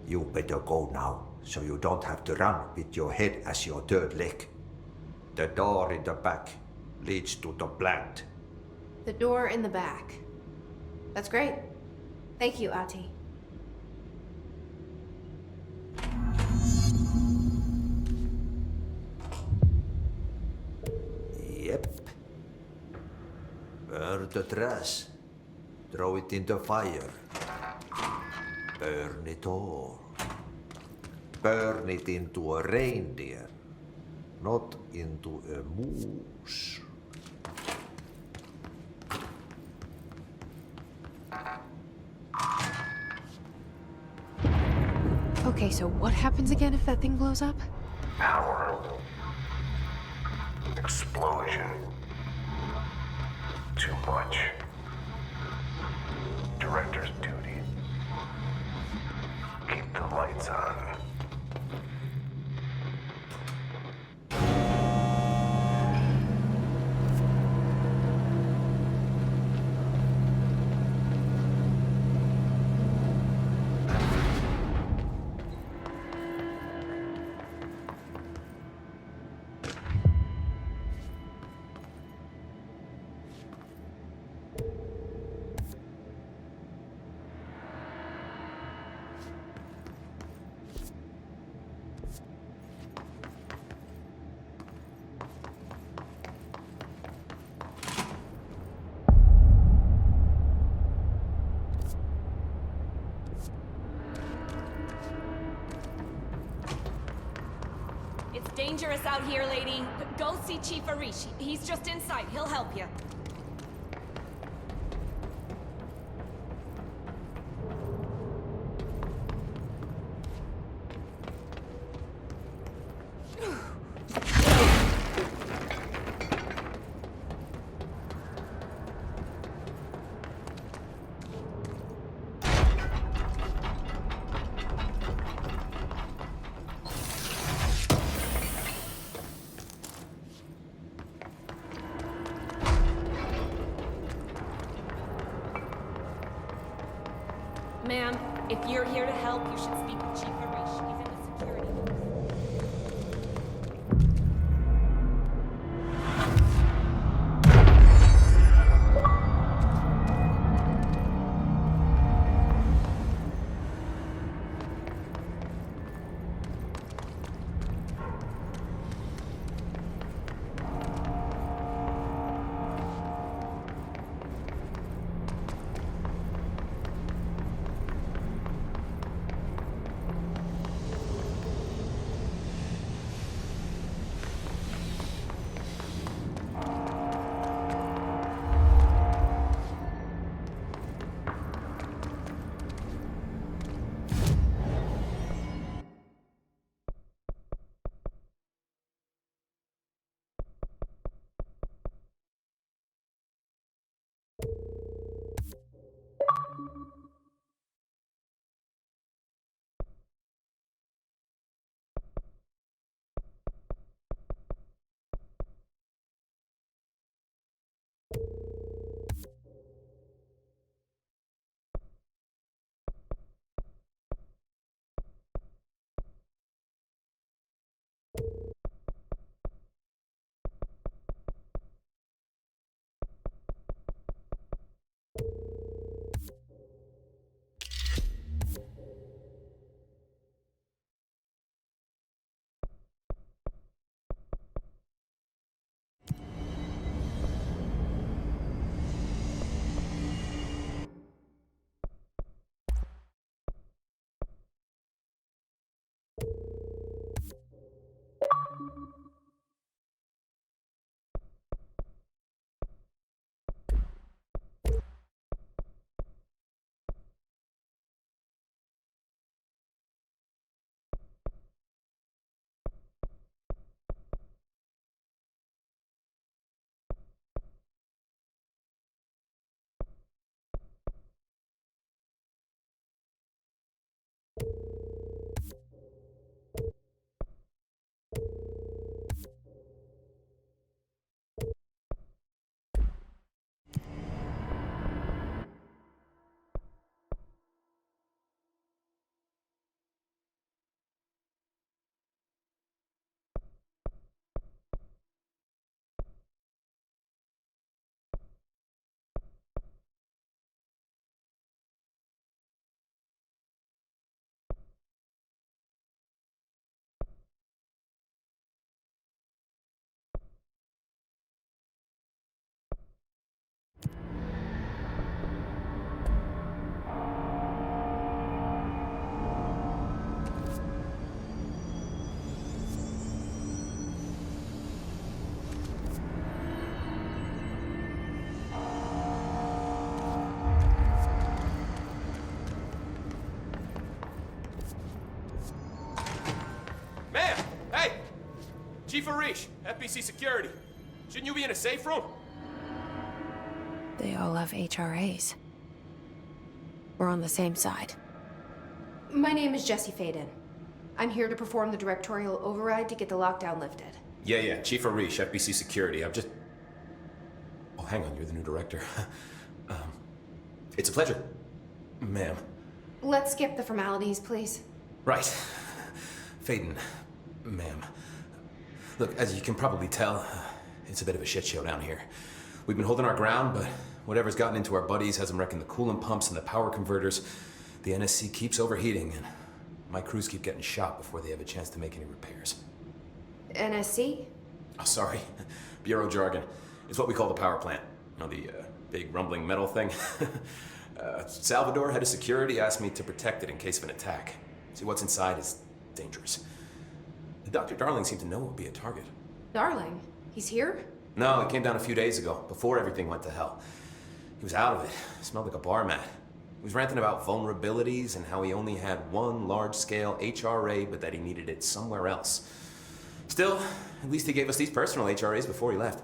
You better go now, so you don't have to run with your head as your third leg. The door in the back leads to the plant. The door in the back. That's great. Thank you, Ahti. Yep. Burn the trash. Throw it in the fire. Burn it all. Burn it into a reindeer, not into a moose. Okay, so what happens again if that thing blows up? Power. Explosion. Too much. Director's duty. Keep the lights on. It's dangerous out here, lady. Go see Chief Arish. He's just inside. He'll help you. Ma'am, if you're here to help, you should speak with Chief Arish. He's in the security booth. Arish, FBC Security. Shouldn't you be in a safe room? They all have HRAs. We're on the same side. My name is Jesse Faden. I'm here to perform the directorial override to get the lockdown lifted. Yeah, Chief Arish, FBC Security. I'm just... Oh, hang on, you're the new director. It's a pleasure, ma'am. Let's skip the formalities, please. Right. Faden, ma'am. Look, as you can probably tell, it's a bit of a shit show down here. We've been holding our ground, but whatever's gotten into our buddies has them wrecking the coolant pumps and the power converters. The NSC keeps overheating, and my crews keep getting shot before they have a chance to make any repairs. NSC? Oh, sorry. Bureau jargon. It's what we call the power plant. You know, the big rumbling metal thing? Salvador, head of security, asked me to protect it in case of an attack. See, what's inside is dangerous. Dr. Darling seemed to know it would be a target. Darling? He's here? No, he came down a few days ago, before everything went to hell. He was out of it. Smelled like a bar mat. He was ranting about vulnerabilities and how he only had one large-scale HRA, but that he needed it somewhere else. Still, at least he gave us these personal HRAs before he left.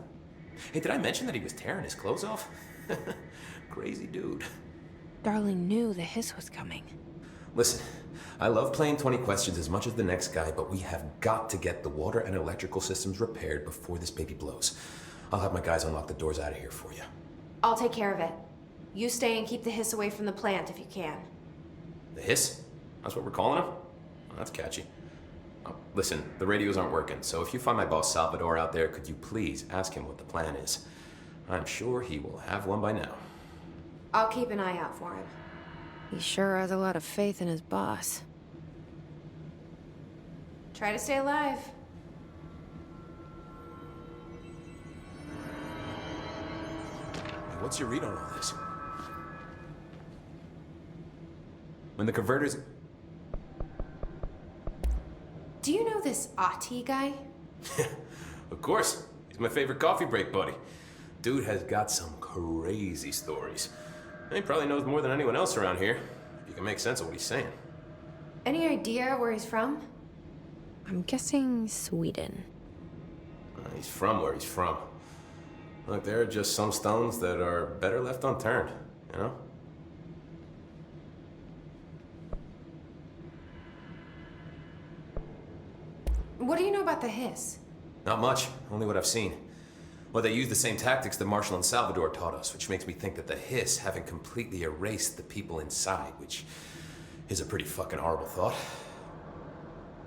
Hey, did I mention that he was tearing his clothes off? Crazy dude. Darling knew the hiss was coming. Listen, I love playing 20 questions as much as the next guy, but we have got to get the water and electrical systems repaired before this baby blows. I'll have my guys unlock the doors out of here for you. I'll take care of it. You stay and keep the hiss away from the plant if you can. The hiss? That's what we're calling him? Oh, that's catchy. Oh, listen, the radios aren't working, so if you find my boss Salvador out there, could you please ask him what the plan is? I'm sure he will have one by now. I'll keep an eye out for him. He sure has a lot of faith in his boss. Try to stay alive. Hey, what's your read on all this? When the converters... Do you know this Ati guy? Of course. He's my favorite coffee break buddy. Dude has got some crazy stories. He probably knows more than anyone else around here, if you can make sense of what he's saying. Any idea where he's from? I'm guessing Sweden. He's from where he's from. Look, there are just some stones that are better left unturned, you know? What do you know about the hiss? Not much, only what I've seen. Well, they use the same tactics that Marshall and Salvador taught us, which makes me think that the hiss haven't completely erased the people inside, which is a pretty fucking horrible thought.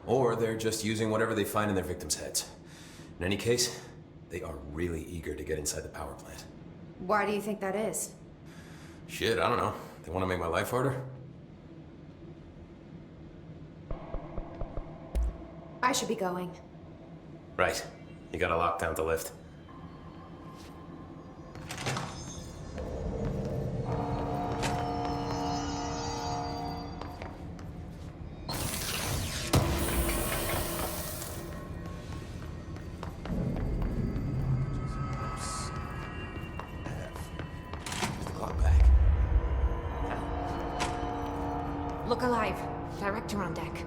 Or they're just using whatever they find in their victims' heads. In any case, they are really eager to get inside the power plant. Why do you think that is? Shit, I don't know. They want to make my life harder? I should be going. Right. You got a lockdown to lift. Look alive. Director on deck.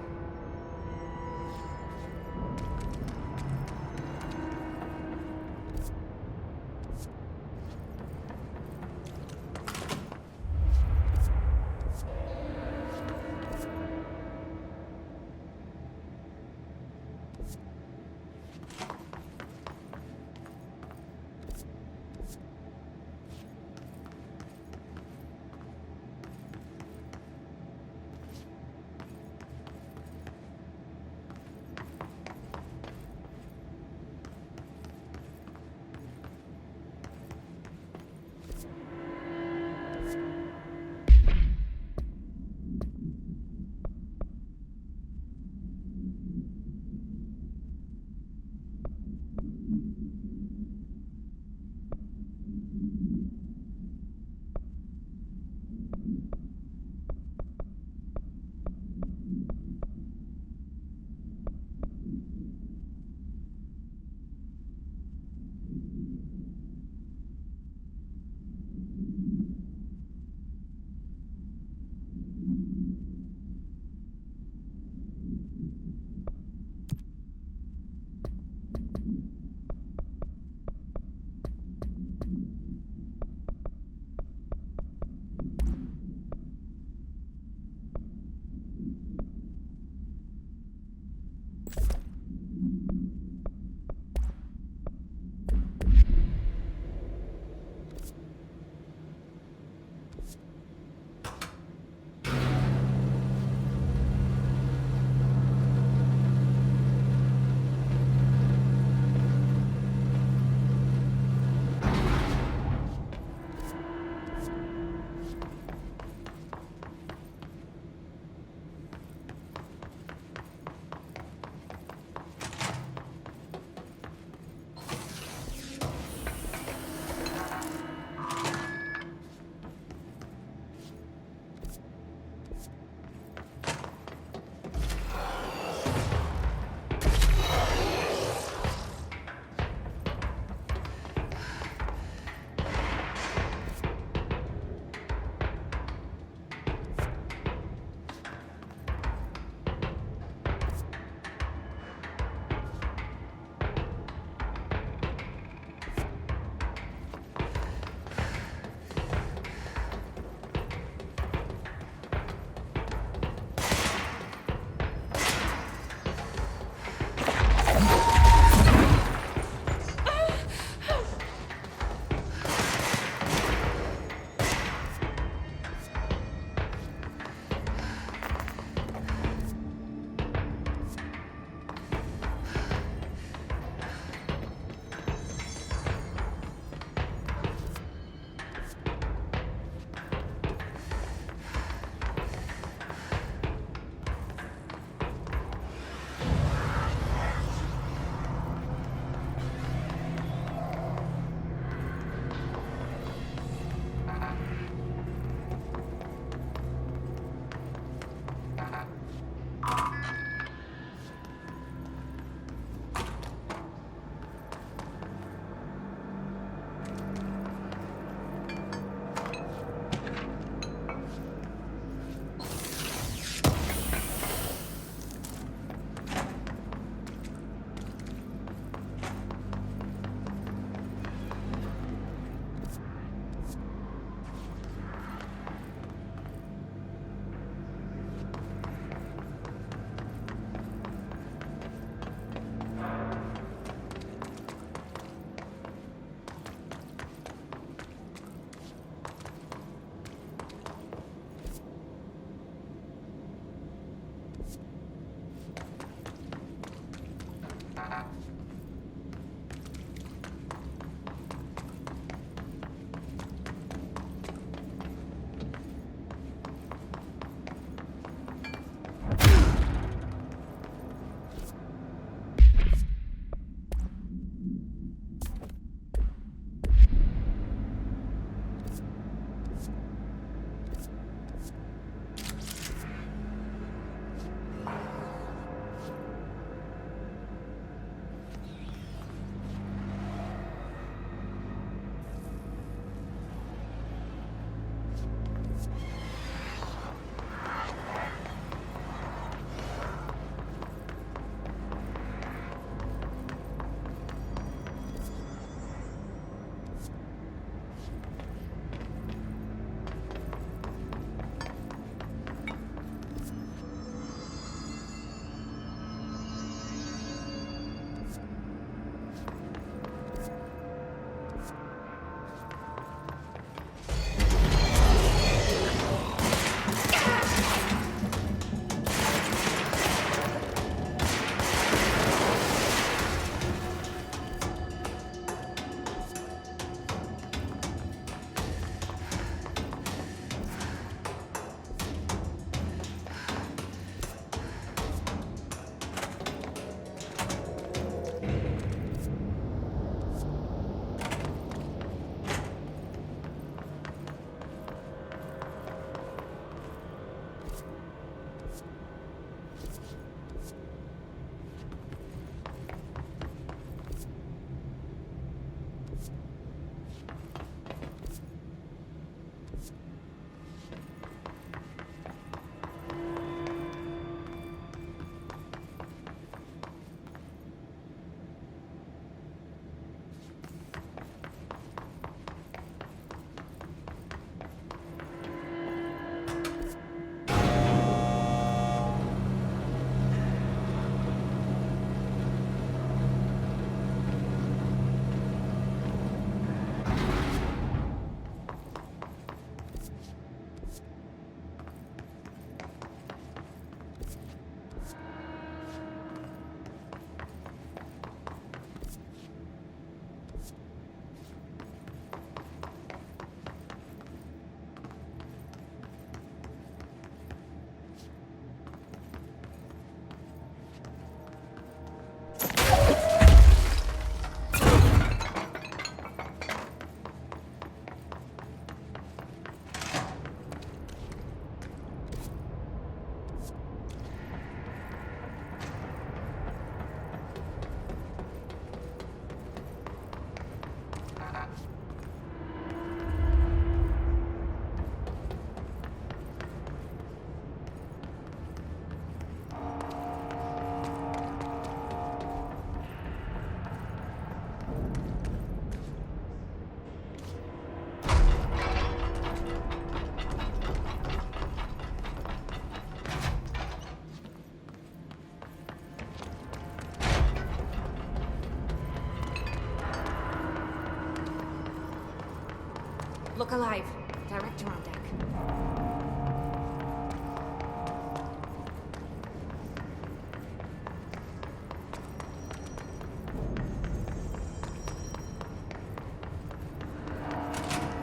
Talk alive. Director on deck.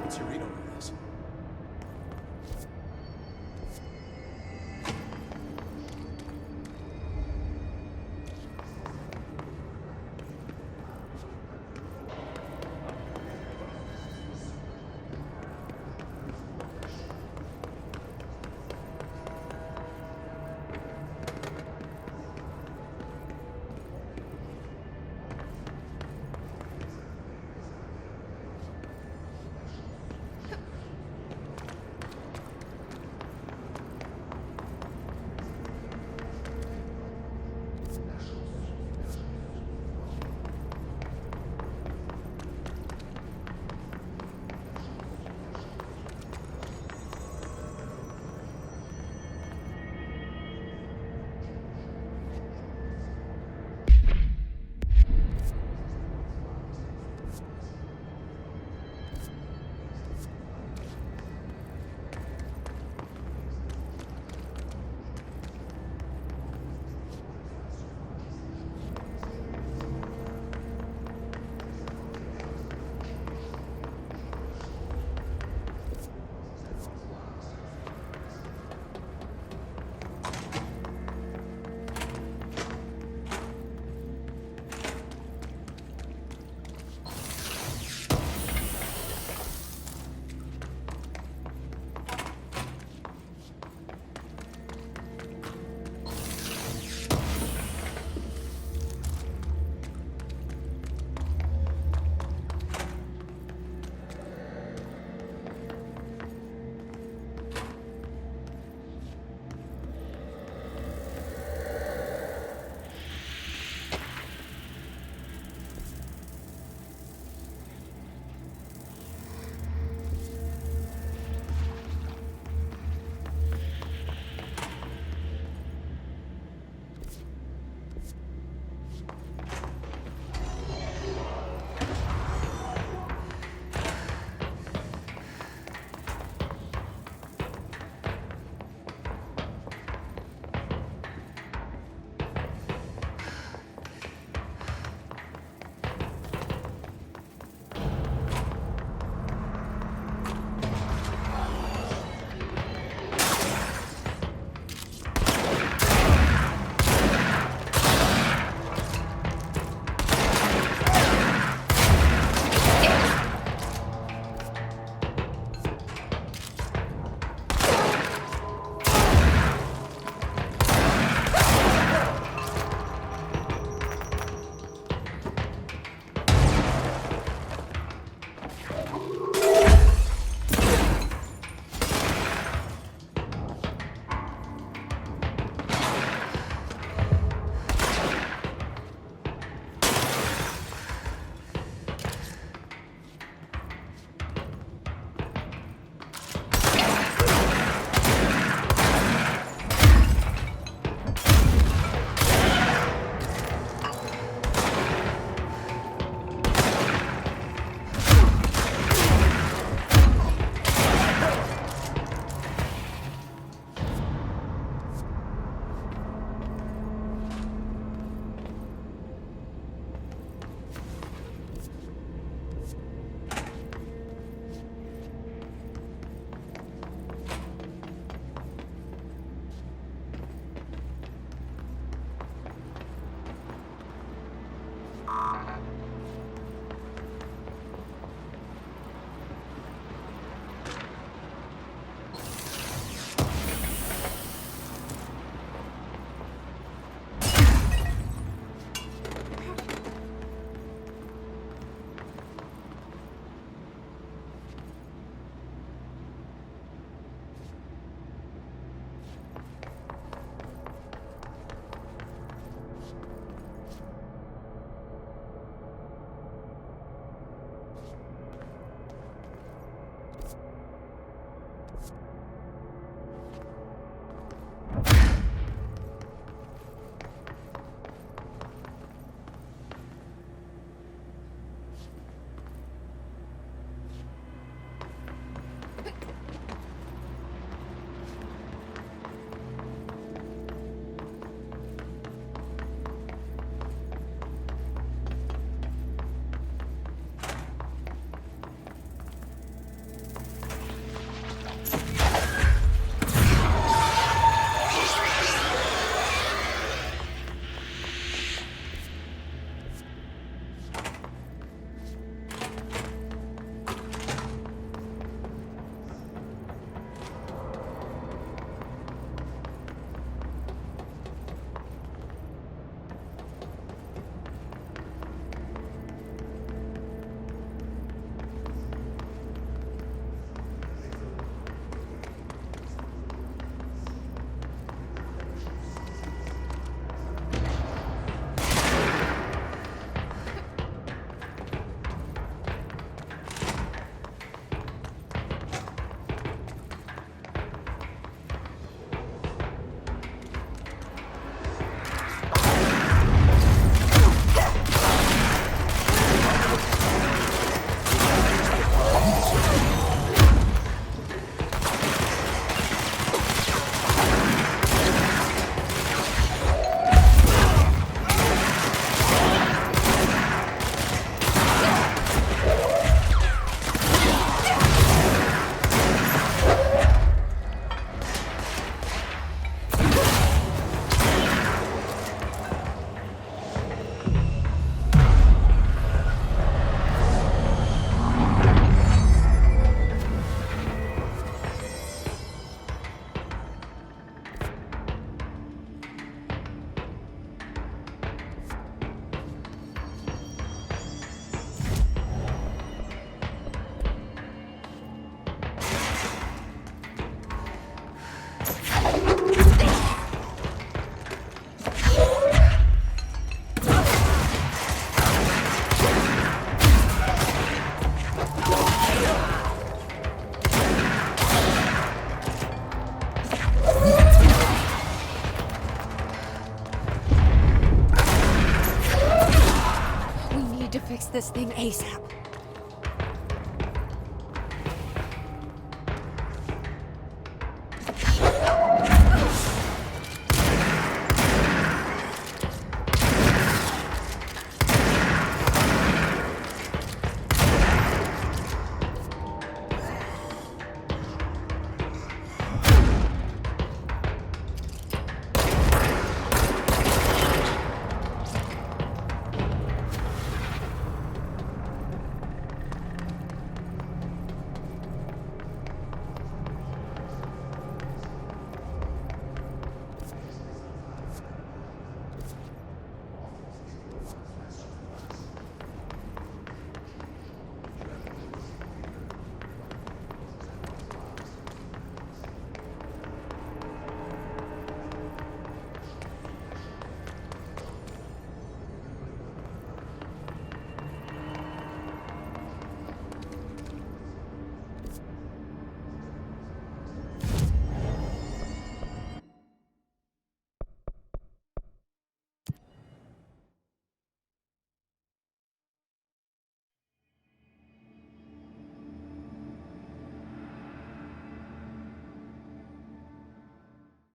What's your read on this? this thing ASAP.